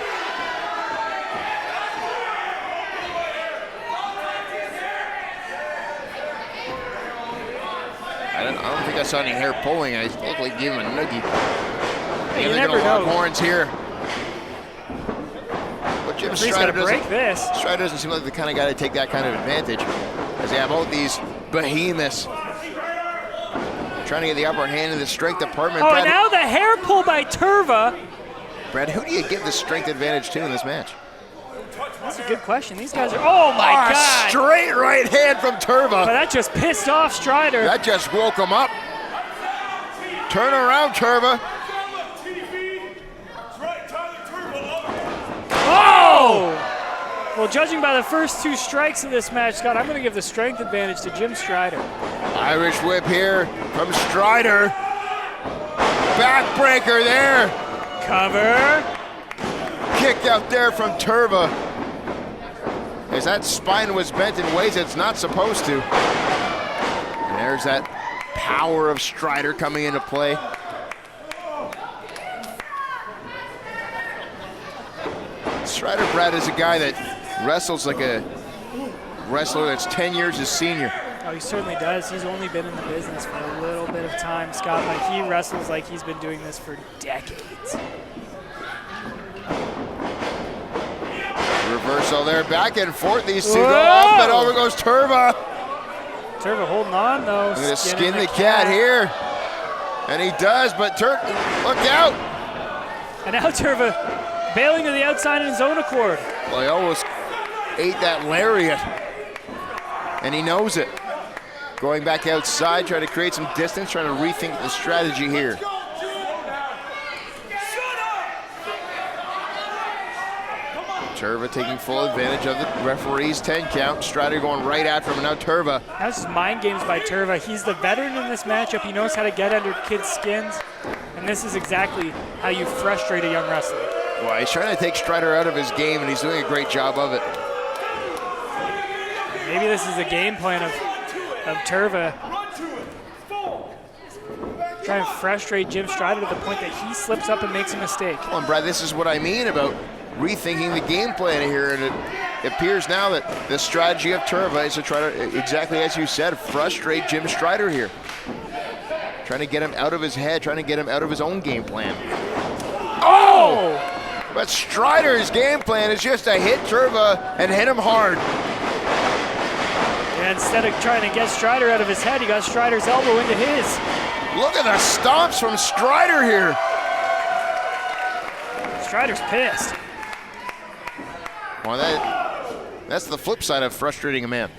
Speaker 2: I don't think I saw any hair pulling. I looked like he gave him a noogie.
Speaker 3: Hey, you
Speaker 2: they're
Speaker 3: never
Speaker 2: gonna lock
Speaker 3: know.
Speaker 2: horns here. But Jim
Speaker 3: He's
Speaker 2: Stryder
Speaker 3: gonna break this.
Speaker 2: Stryder doesn't seem like the kind of guy to take that kind of advantage, as they have both these behemoths trying to get the upper hand in the strength department.
Speaker 3: Oh,
Speaker 2: Brad,
Speaker 3: and now the hair pull by Tirva.
Speaker 2: Brad, who do you give the strength advantage to in this match?
Speaker 3: That's a good question. These guys are, oh my God.
Speaker 2: Straight right hand from Tirva.
Speaker 3: But that just pissed off Stryder.
Speaker 2: That just woke him up. Turn around, Tirva.
Speaker 3: Oh! Well, judging by the first two strikes of this match, Scott, I'm going to give the strength advantage to Jim Stryder.
Speaker 2: Irish whip here from Stryder. Backbreaker there.
Speaker 3: Cover.
Speaker 2: Kicked out there from Tirva. As that spine was bent in ways it's not supposed to. And there's that power of Stryder coming into play. Stryder, Brad, is a guy that wrestles like a wrestler that's 10 years his senior.
Speaker 3: Oh, he certainly does. He's only been in the business for a little bit of time, Scott, but he wrestles like he's been doing this for decades.
Speaker 2: Reversal there, back and forth. These two go up, and over goes Tirva.
Speaker 3: Tirva holding on, though.
Speaker 2: He's gonna skin the cat here. And he does, but look out.
Speaker 3: And now Tirva bailing to the outside in his own accord.
Speaker 2: Well, he almost ate that lariat. And he knows it. Going back outside, trying to create some distance, trying to rethink the strategy here. Tirva taking full advantage of the referee's 10 count. Stryder going right after him, and now Tirva.
Speaker 3: That's just mind games by Tirva. He's the veteran in this matchup. He knows how to get under kids' skins, and this is exactly how you frustrate a young wrestler.
Speaker 2: Well, he's trying to take Stryder out of his game, and he's doing a great job of it.
Speaker 3: Maybe this is a game plan of Tirva. Try and frustrate Jim Stryder to the point that he slips up and makes a mistake.
Speaker 2: Well, and Brad, this is what I mean about rethinking the game plan here, and it appears now that the strategy of Tirva is to try to, exactly as you said, frustrate Jim Stryder here. Trying to get him out of his head, trying to get him out of his own game plan. Oh! But Stryder's game plan is just to hit Tirva and hit him hard.
Speaker 3: And instead of trying to get Stryder out of his head, he got Stryder's elbow into his.
Speaker 2: Look at the stomps from Stryder here.
Speaker 3: Stryder's pissed.
Speaker 2: Well, that's the flip side of frustrating a man.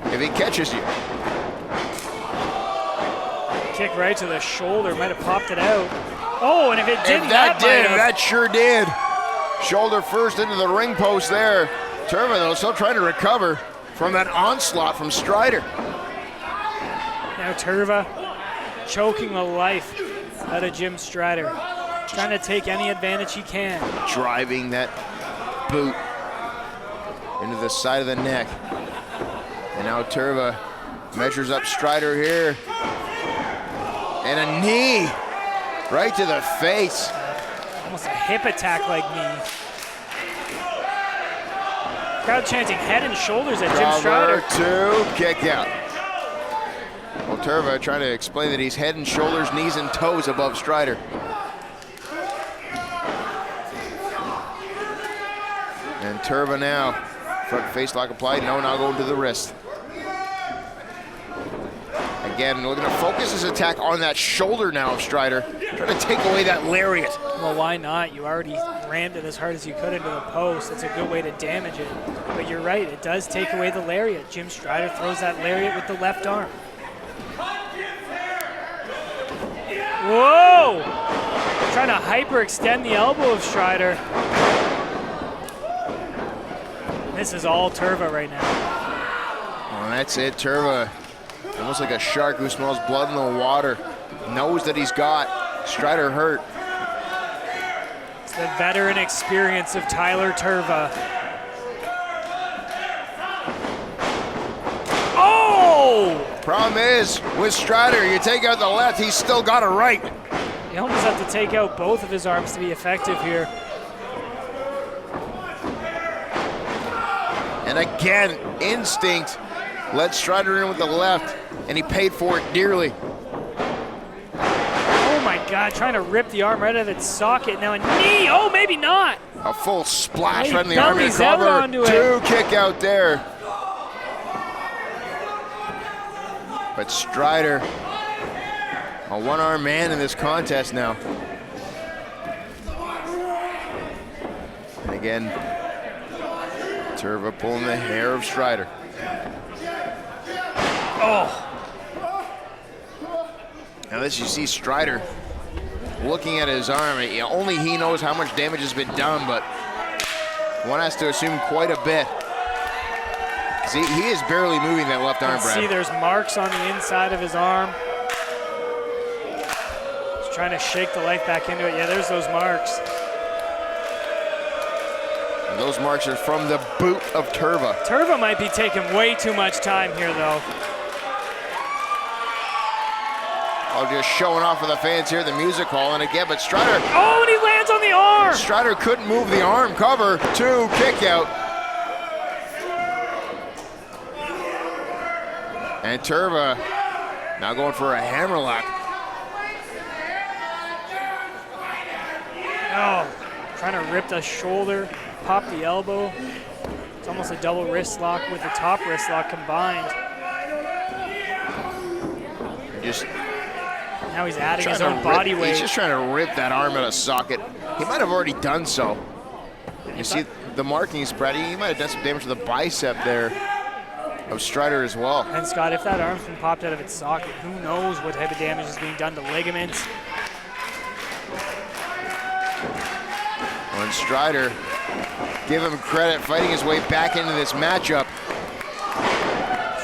Speaker 2: If he catches you.
Speaker 3: Kick right to the shoulder, might have popped it out. Oh, and if it didn't,
Speaker 2: that sure did. Shoulder first into the ring post there. Tirva, though, still trying to recover from that onslaught from Stryder.
Speaker 3: Now Tirva choking the life out of Jim Stryder. Trying to take any advantage he can.
Speaker 2: Driving that boot into the side of the neck. And now Tirva measures up Stryder here. And a knee right to the face.
Speaker 3: Almost a hip attack like knee. Crowd chanting head and shoulders at Jim Stryder.
Speaker 2: Cover 2, kick out. Well, Tirva trying to explain that he's head and shoulders, knees and toes above Stryder. And Tirva now, front face lock applied, no, now going to the wrist. Again, looking to focus his attack on that shoulder now of Stryder, trying to take away that lariat.
Speaker 3: Well, why not? You already rammed it as hard as you could into the post. It's a good way to damage it. But you're right, it does take away the lariat. Jim Stryder throws that lariat with the left arm. Whoa! Trying to hyperextend the elbow of Stryder. This is all Tirva right now.
Speaker 2: Well, that's it, Tirva. Almost like a shark who smells blood in the water. Knows that he's got Stryder hurt.
Speaker 3: It's the veteran experience of Tyler Tirva. Oh!
Speaker 2: Problem is, with Stryder, you take out the left, he's still got a right.
Speaker 3: You almost have to take out both of his arms to be effective here.
Speaker 2: And again, instinct led Stryder in with the left, and he paid for it dearly.
Speaker 3: Oh my God, trying to rip the arm right out of its socket. Now a knee, oh maybe not.
Speaker 2: A full splash
Speaker 3: He
Speaker 2: right in the arm to
Speaker 3: bellies out
Speaker 2: cover.
Speaker 3: onto it.
Speaker 2: 2 kick out there. But Stryder, a one-armed man in this contest now. And again, Tirva pulling the hair of Stryder.
Speaker 3: Oh.
Speaker 2: Now this, you see Stryder looking at his arm. Only he knows how much damage has been done, but one has to assume quite a bit. See, he is barely moving that left arm, Brad.
Speaker 3: See, there's marks on the inside of his arm. He's trying to shake the life back into it. Yeah, there's those marks.
Speaker 2: And those marks are from the boot of Tirva.
Speaker 3: Tirva might be taking way too much time here, though.
Speaker 2: Oh, just showing off for the fans here, the music hall, and again, but Stryder.
Speaker 3: Oh, and he lands on the arm!
Speaker 2: Stryder couldn't move the arm cover. 2 kick out. And Tirva now going for a hammerlock.
Speaker 3: Oh, trying to rip the shoulder, pop the elbow. It's almost a double wrist lock with the top wrist lock combined.
Speaker 2: Just
Speaker 3: now he's adding his own body weight.
Speaker 2: He's just trying to rip that arm out of socket. He might have already done so. You see the markings, Brady. He might have done some damage to the bicep there of Stryder as well.
Speaker 3: And Scott, if that arm's been popped out of its socket, who knows what type of damage is being done to ligaments.
Speaker 2: When Stryder, give him credit, fighting his way back into this matchup.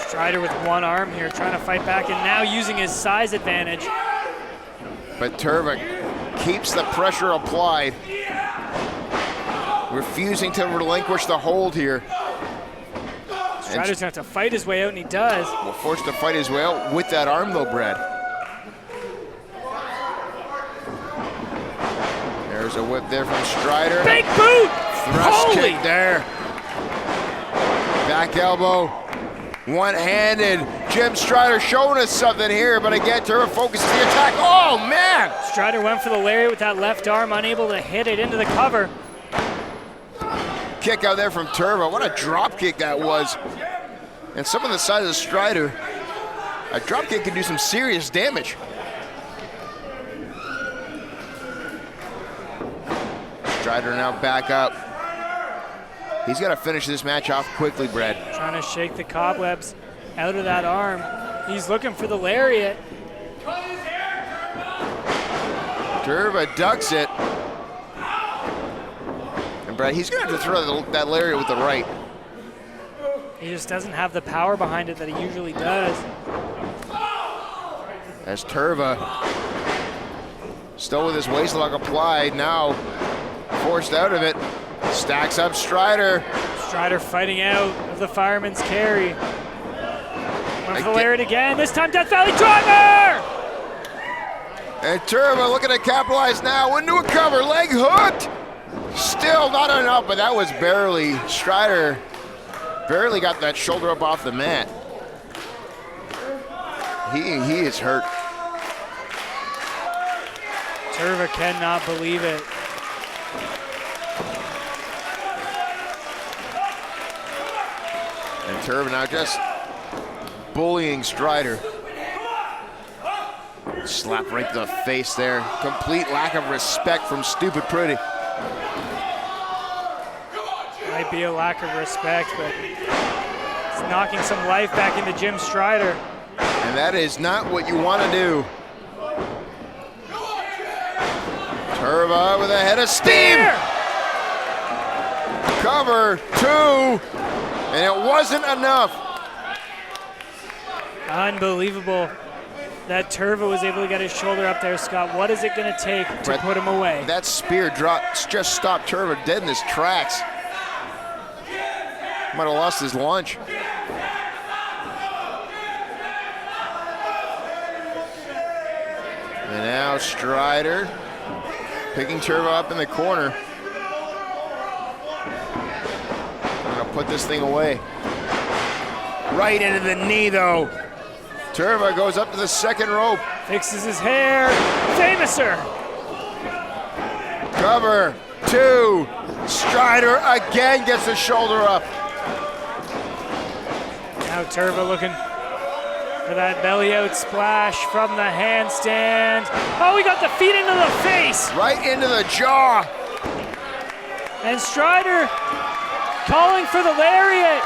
Speaker 3: Stryder with one arm here, trying to fight back, and now using his size advantage.
Speaker 2: But Tirva keeps the pressure applied, refusing to relinquish the hold here.
Speaker 3: Stryder's gonna have to fight his way out, and he does.
Speaker 2: Well, forced to fight his way out with that arm though, Brad. There's a whip there from Stryder.
Speaker 3: Big boot!
Speaker 2: Thrust kick there. Back elbow. One-handed. Jim Stryder showing us something here, but again, Tirva focuses the attack. Oh, man!
Speaker 3: Stryder went for the lariat with that left arm, unable to hit it into the cover.
Speaker 2: Kick out there from Tirva. What a drop kick that was. And some of the size of Stryder, a drop kick can do some serious damage. Stryder now back up. He's got to finish this match off quickly, Brad.
Speaker 3: Trying to shake the cobwebs out of that arm. He's looking for the lariat.
Speaker 2: Tirva ducks it. And Brad, he's going to have to throw that lariat with the right.
Speaker 3: He just doesn't have the power behind it that he usually does.
Speaker 2: As Tirva, still with his waistlock applied, now forced out of it. Stacks up Stryder.
Speaker 3: Stryder fighting out of the fireman's carry. Went for the lariat again. This time Death Valley Driver!
Speaker 2: And Tirva looking to capitalize now into a cover, leg hooked. Still not enough, but that was barely, Stryder barely got that shoulder up off the mat. He is hurt.
Speaker 3: Tirva cannot believe it.
Speaker 2: And Tirva now just bullying Stryder. Slap right to the face there. Complete lack of respect from Stupid Pretty.
Speaker 3: Might be a lack of respect, but it's knocking some life back into Jim Stryder.
Speaker 2: And that is not what you want to do. Tirva with a head of steam. Cover 2, and it wasn't enough.
Speaker 3: Unbelievable that Tirva was able to get his shoulder up there, Scott. What is it going to take to put him away?
Speaker 2: That spear drop just stopped Tirva dead in his tracks. Might have lost his lunch. And now Stryder picking Tirva up in the corner. Gonna put this thing away. Right into the knee though. Tirva goes up to the second rope.
Speaker 3: Fixes his hair. Famouser.
Speaker 2: Cover 2. Stryder again gets the shoulder up.
Speaker 3: Now Tirva looking for that belly out splash from the handstand. Oh, he got the feet into the face.
Speaker 2: Right into the jaw.
Speaker 3: And Stryder calling for the lariat.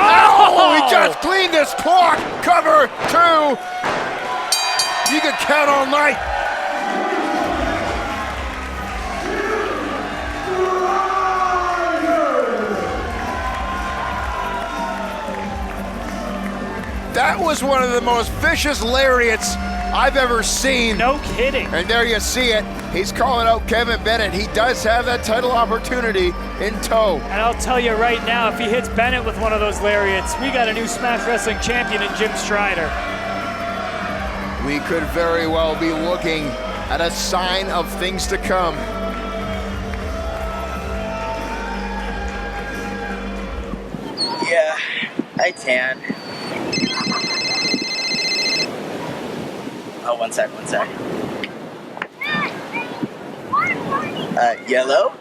Speaker 2: Oh, he just cleaned his clock. Cover 2. You can count all night. That was one of the most vicious lariats I've ever seen.
Speaker 3: No kidding.
Speaker 2: And there you see it. He's calling out Kevin Bennett. He does have that title opportunity in tow.
Speaker 3: And I'll tell you right now, if he hits Bennett with one of those lariats, we got a new Smash Wrestling champion in Jim Stryder.
Speaker 2: We could very well be looking at a sign of things to come.
Speaker 10: Yeah, I tan. Oh, one sec. Yellow?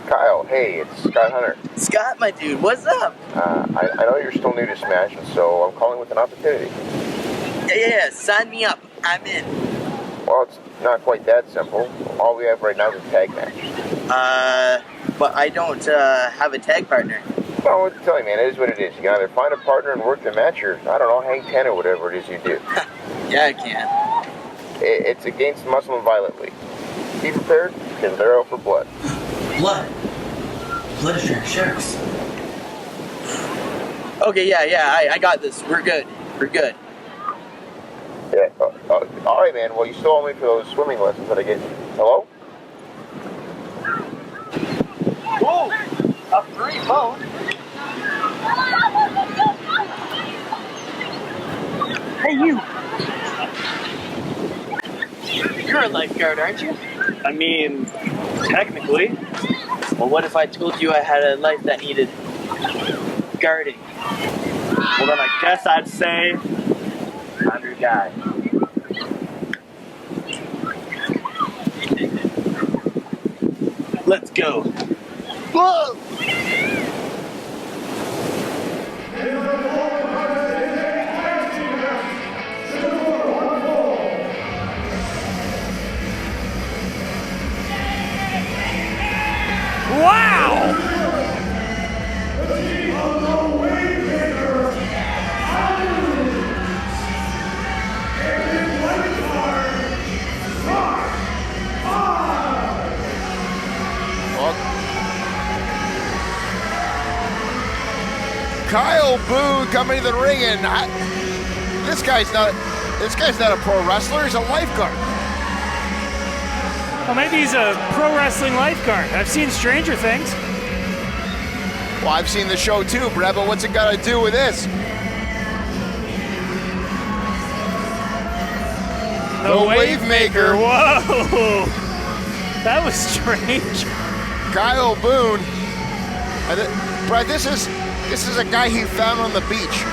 Speaker 5: Kyle, hey, it's Scott Hunter.
Speaker 10: Scott, my dude, what's up?
Speaker 5: I know you're still new to Smash, and so I'm calling with an opportunity.
Speaker 10: Yeah, sign me up. I'm in.
Speaker 5: Well, it's not quite that simple. All we have right now is a tag match.
Speaker 10: But I don't have a tag partner.
Speaker 5: Well, tell you, man, it is what it is. You can either find a partner and work the match, or, I don't know, hang 10 or whatever it is you do.
Speaker 10: Yeah, I can.
Speaker 5: It's against Muscle and Violet League. Be prepared, because they're out for blood.
Speaker 10: Blood? Blood is sharks. Okay, yeah, I got this. We're good.
Speaker 5: Yeah, all right, man. Well, you still owe me for those swimming lessons that I gave you. Hello?
Speaker 10: Whoa! A free phone? Hey, you! You're a lifeguard, aren't you?
Speaker 11: I mean, technically.
Speaker 10: Well, what if I told you I had a life that needed guarding?
Speaker 11: Well, then I guess I'd say I'm your guy.
Speaker 10: Let's go. Whoa!
Speaker 3: Wow!
Speaker 2: Kyle Boone coming to the ring, and this guy's not a pro wrestler. He's a lifeguard.
Speaker 3: Well, maybe he's a pro wrestling lifeguard. I've seen Stranger Things.
Speaker 2: Well, I've seen the show too, Brett, but what's it got to do with this?
Speaker 3: The Wave Maker. Whoa. That was strange.
Speaker 2: Kyle Boone. Brad, this is a guy he found on the beach.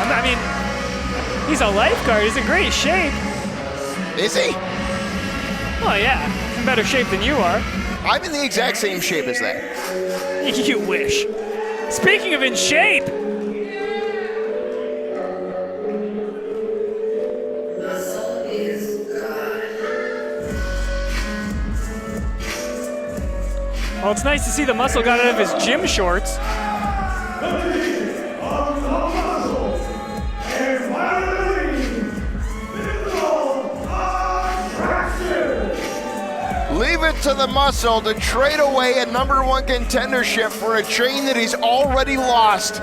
Speaker 3: I mean, he's a lifeguard. He's in great shape.
Speaker 2: Is he?
Speaker 3: Oh yeah, he's in better shape than you are.
Speaker 2: I'm in the exact same shape as that.
Speaker 3: You wish. Speaking of in shape. Well, it's nice to see the muscle got out of his gym shorts.
Speaker 2: Leave it to the muscle to trade away a #1 contendership for a chain that he's already lost.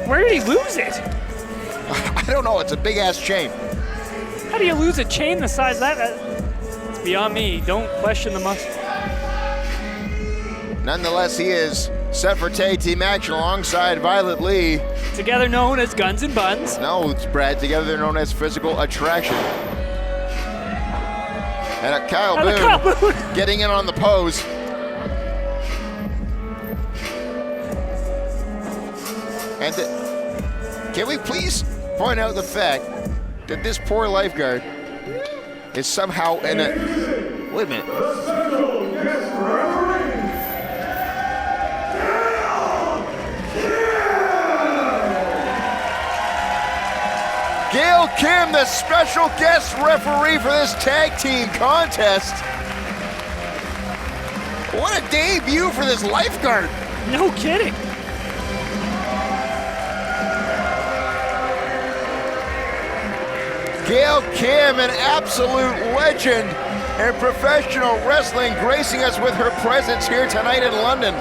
Speaker 3: Where did he lose it?
Speaker 2: I don't know. It's a big-ass chain.
Speaker 3: How do you lose a chain the size of that? It's beyond me. Don't question the muscle.
Speaker 2: Nonetheless, he is set for tag team action alongside Violet Lee.
Speaker 3: Together known as Guns and Buns.
Speaker 2: No, it's Brad. Together they're known as Physical Attraction. And Kyle Boone getting in on the pose. And can we please point out the fact that this poor lifeguard is somehow in a... Wait a minute. Gail Kim, the special guest referee for this tag team contest. What a debut for this lifeguard.
Speaker 3: No kidding.
Speaker 2: Gail Kim, an absolute legend in professional wrestling, gracing us with her presence here tonight in London.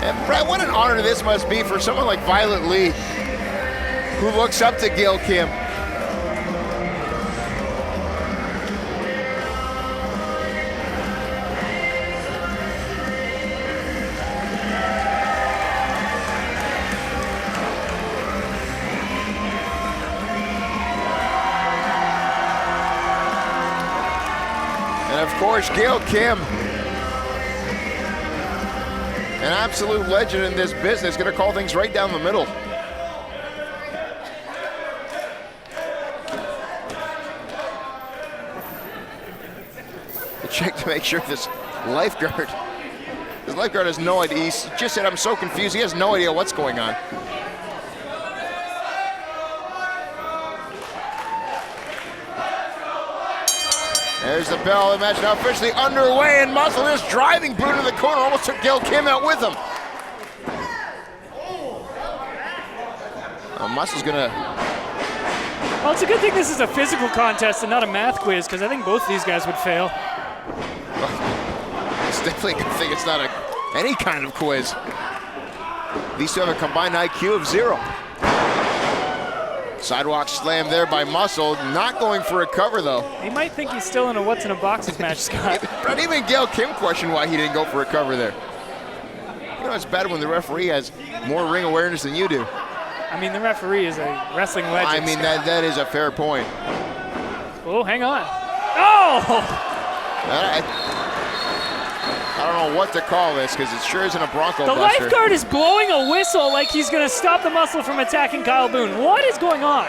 Speaker 2: And Brett, what an honor this must be for someone like Violet Lee, who looks up to Gail Kim. And of course, Gail Kim, an absolute legend in this business, gonna call things right down the middle. To check to make sure this lifeguard has no idea. He just said, I'm so confused. He has no idea what's going on. There's the bell. The match now officially underway, and Muscle is driving Boone to the corner. Almost took Gail Kim out with him. Muscle's gonna...
Speaker 3: Well, it's a good thing this is a physical contest and not a math quiz, because I think both these guys would fail.
Speaker 2: It's definitely a good thing it's not any kind of quiz. These two have a combined IQ of 0. Sidewalk slam there by Muscle, not going for a cover though.
Speaker 3: He might think he's still in a what's in a boxes match, Scott.
Speaker 2: But even Gail Kim questioned why he didn't go for a cover there. You know, it's bad when the referee has more ring awareness than you do.
Speaker 3: I mean, the referee is a wrestling legend.
Speaker 2: I mean, that is a fair point.
Speaker 3: Oh, hang on. Oh!
Speaker 2: I don't know what to call this, because it sure isn't a Bronco
Speaker 3: The
Speaker 2: buster.
Speaker 3: lifeguard is blowing a whistle like he's going to stop the Muscle from attacking Kyle Boone. What is going on?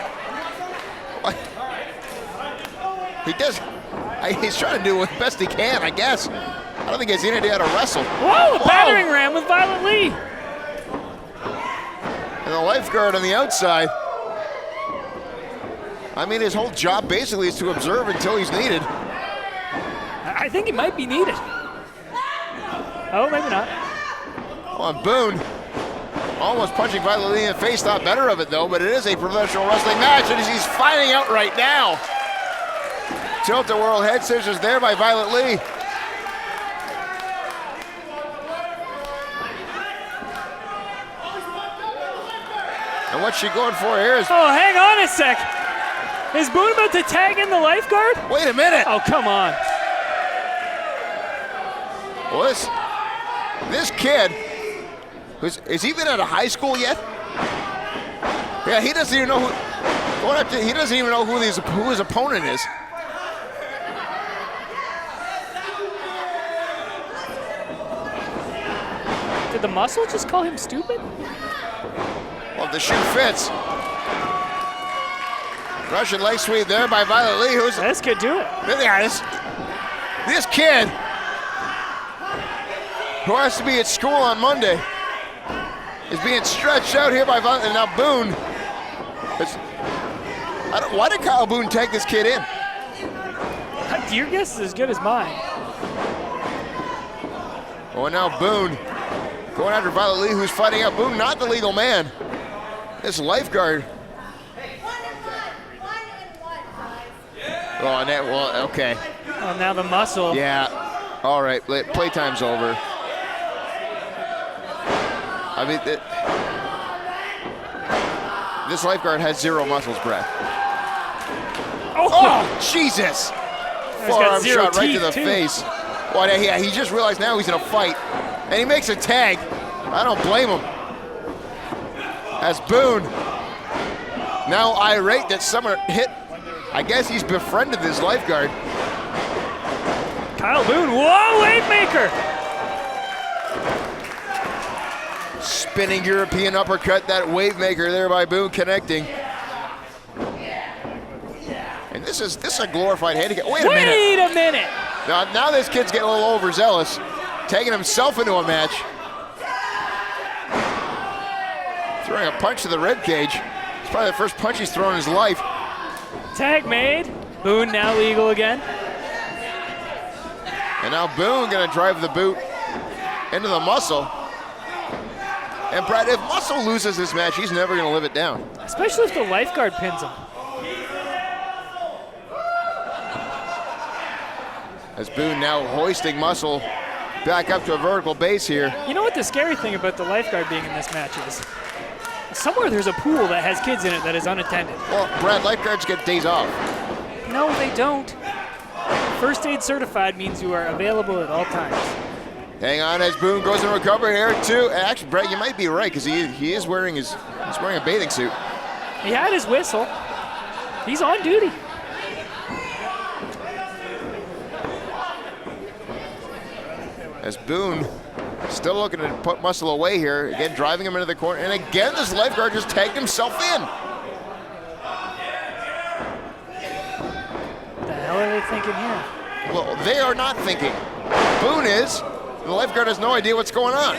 Speaker 2: He does. He's trying to do the best he can, I guess. I don't think he has any idea how to wrestle.
Speaker 3: Whoa, a battering ram with Violet Lee.
Speaker 2: And the lifeguard on the outside. I mean, his whole job basically is to observe until he's needed.
Speaker 3: I think he might be needed. Oh, maybe not.
Speaker 2: On Boone, almost punching Violet Lee in the face. Thought better of it though, but it is a professional wrestling match, and he's finding out right now. Tilt-a-whirl head scissors there by Violet Lee. And what's she going for here is...
Speaker 3: Oh, hang on a sec. Is Boone about to tag in the lifeguard?
Speaker 2: Wait a minute.
Speaker 3: Oh, come on.
Speaker 2: Well, this kid Is he even out of high school yet? Yeah, he doesn't even know he doesn't even know who his opponent is.
Speaker 3: Did the muscle just call him stupid?
Speaker 2: Well, the shoe fits. Russian leg sweep there by Violet Lee, who's...
Speaker 3: This could do it.
Speaker 2: Yeah, this kid, who has to be at school on Monday, is being stretched out here by Violet. And now Boone. Why did Kyle Boone take this kid in?
Speaker 3: Your guess is as good as mine.
Speaker 2: Oh, and now Boone going after Violet Lee, who's fighting out. Boone, not the legal man. This lifeguard. Oh, and that, well, okay.
Speaker 3: Oh, now the muscle.
Speaker 2: Yeah. All right, playtime's over. I mean, this lifeguard has zero muscles, Brett. Oh, Jesus! Forearm shot right to the face. Well, yeah, he just realized now he's in a fight, and he makes a tag. I don't blame him. As Boone, now irate that someone hit. I guess he's befriended this lifeguard.
Speaker 3: Kyle Boone, whoa, wave maker!
Speaker 2: Spinning European uppercut, that wave maker there by Boone connecting. And this is a glorified handicap. Wait a minute. Now this kid's getting a little overzealous, taking himself into a match. Throwing a punch to the rib cage. It's probably the first punch he's thrown in his life.
Speaker 3: Tag made. Boone now legal again.
Speaker 2: And now Boone gonna drive the boot into the muscle. And Brad, if Muscle loses this match, he's never gonna live it down.
Speaker 3: Especially if the lifeguard pins him.
Speaker 2: As Boone now hoisting Muscle back up to a vertical base here.
Speaker 3: You know what the scary thing about the lifeguard being in this match is? Somewhere there's a pool that has kids in it that is unattended.
Speaker 2: Well, Brad, lifeguards get days off.
Speaker 3: No, they don't. First aid certified means you are available at all times.
Speaker 2: Hang on as Boone goes in recovery here too. Actually, Brett, you might be right because he is wearing he's wearing a bathing suit.
Speaker 3: He had his whistle. He's on duty.
Speaker 2: As Boone still looking to put Muscle away here, again driving him into the corner, and again this lifeguard just tagged himself in.
Speaker 3: What the hell are they thinking here?
Speaker 2: Well, they are not thinking. Boone is. The lifeguard has no idea what's going on.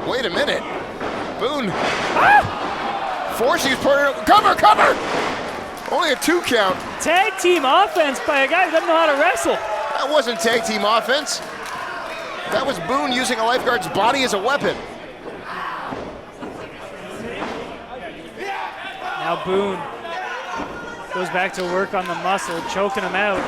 Speaker 2: Wait a minute. Boone. Forcing his partner. Cover! Only a 2 count.
Speaker 3: Tag team offense by a guy who doesn't know how to wrestle.
Speaker 2: That wasn't tag team offense. That was Boone using a lifeguard's body as a weapon.
Speaker 3: Now Boone goes back to work on the muscle, choking him out.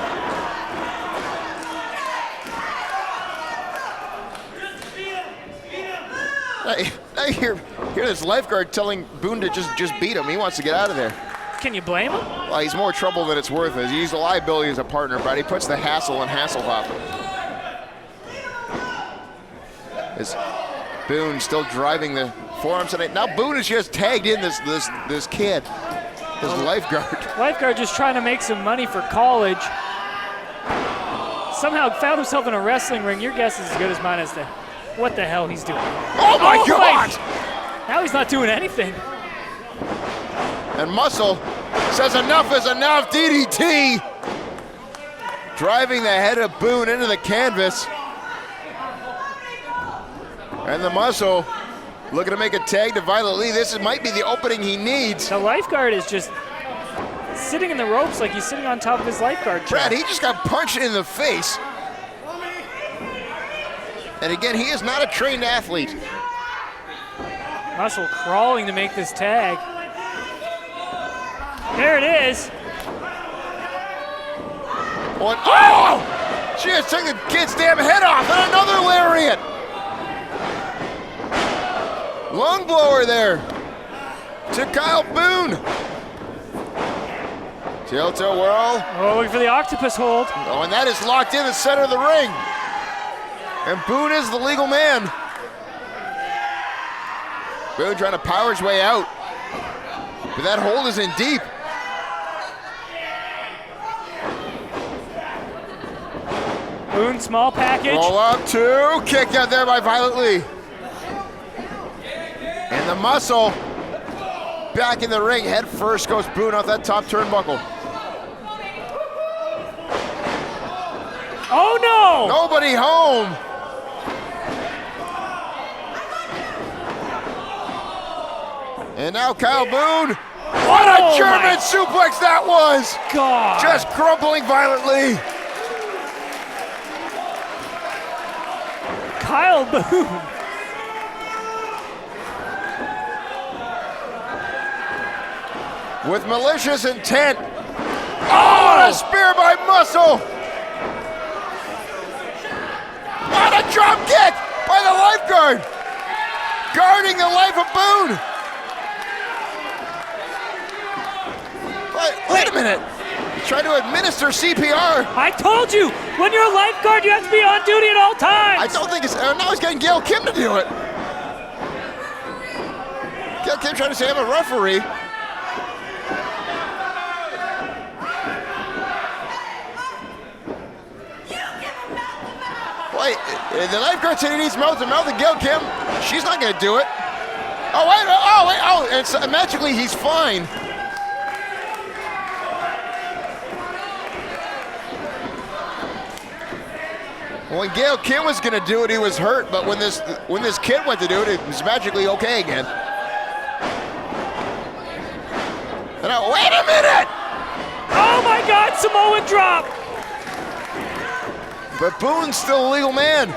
Speaker 2: Now you hear this lifeguard telling Boone to just beat him. He wants to get out of there.
Speaker 3: Can you blame him?
Speaker 2: Well, he's more trouble than it's worth. He's a liability as a partner, but he puts the hassle on Hasselhoff. As Boone still driving the forearms tonight. Now Boone has just tagged in this kid, his lifeguard.
Speaker 3: Lifeguard just trying to make some money for college. Somehow found himself in a wrestling ring. Your guess is as good as mine as to what the hell he's doing.
Speaker 2: Oh my God!
Speaker 3: Now he's not doing anything.
Speaker 2: And Muscle says enough is enough, DDT. Driving the head of Boone into the canvas. And the Muscle looking to make a tag to Violet Lee. This might be the opening he needs.
Speaker 3: The lifeguard is just sitting in the ropes like he's sitting on top of his lifeguard chair.
Speaker 2: Brad, he just got punched in the face. And again, he is not a trained athlete.
Speaker 3: Muscle crawling to make this tag. There it is.
Speaker 2: Oh! She has taken the kid's damn head off, and another lariat. Lung blower there to Kyle Boone. Tilt-a-whirl.
Speaker 3: Oh, looking for the octopus hold.
Speaker 2: Oh, and that is locked in the center of the ring. And Boone is the legal man. Boone trying to power his way out. But that hold is in deep.
Speaker 3: Boone, small package.
Speaker 2: Roll up two. Kick out there by Violet Lee. And the muscle back in the ring. Head first goes Boone off that top turnbuckle.
Speaker 3: Oh no!
Speaker 2: Nobody home. And now Kyle Boone. What a German suplex that was!
Speaker 3: God.
Speaker 2: Just crumpling violently.
Speaker 3: Kyle Boone.
Speaker 2: With malicious intent. Oh, what a spear by Muscle! What a drop kick by the lifeguard! Guarding the life of Boone! Wait a minute. He's trying to administer CPR.
Speaker 3: I told you, when you're a lifeguard, you have to be on duty at all times.
Speaker 2: I don't think it's, now he's getting Gail Kim to do it. Gail Kim trying to say I'm a referee. Wait, the lifeguard said he needs mouth to mouth, and Gail Kim, she's not gonna do it. And so magically he's fine. When Gail Kim was gonna do it, he was hurt, but when this kid went to do it, it was magically okay again. And now, wait a minute!
Speaker 3: Oh my God, Samoan drop!
Speaker 2: But Boone's still a legal man.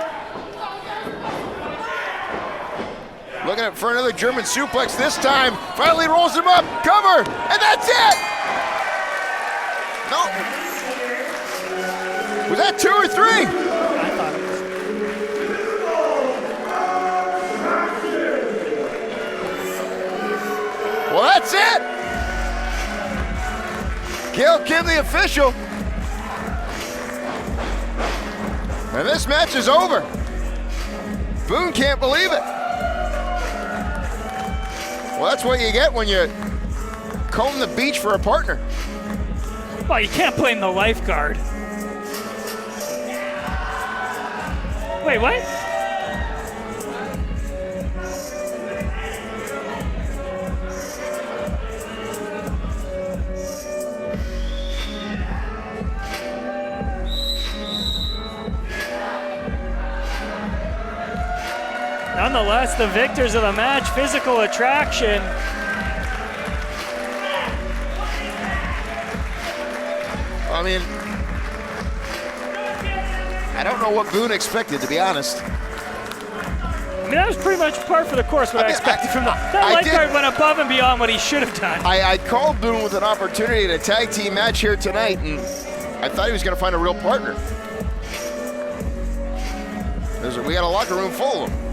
Speaker 2: Looking for another German suplex this time. Finally rolls him up, cover, and that's it! No. Was that 2 or 3? Well, that's it. Gail Kim, the official. And this match is over. Boone can't believe it. Well, that's what you get when you comb the beach for a partner.
Speaker 3: Well, you can't blame the lifeguard. Wait, what? Nonetheless, the victors of the match, Physical Attraction.
Speaker 2: I mean, I don't know what Boone expected, to be honest.
Speaker 3: I mean, that was pretty much par for the course what I expected from the. That lifeguard went above and beyond what he should have done. I
Speaker 2: called Boone with an opportunity in a tag team match here tonight, and I thought he was going to find a real partner. We got a locker room full of them.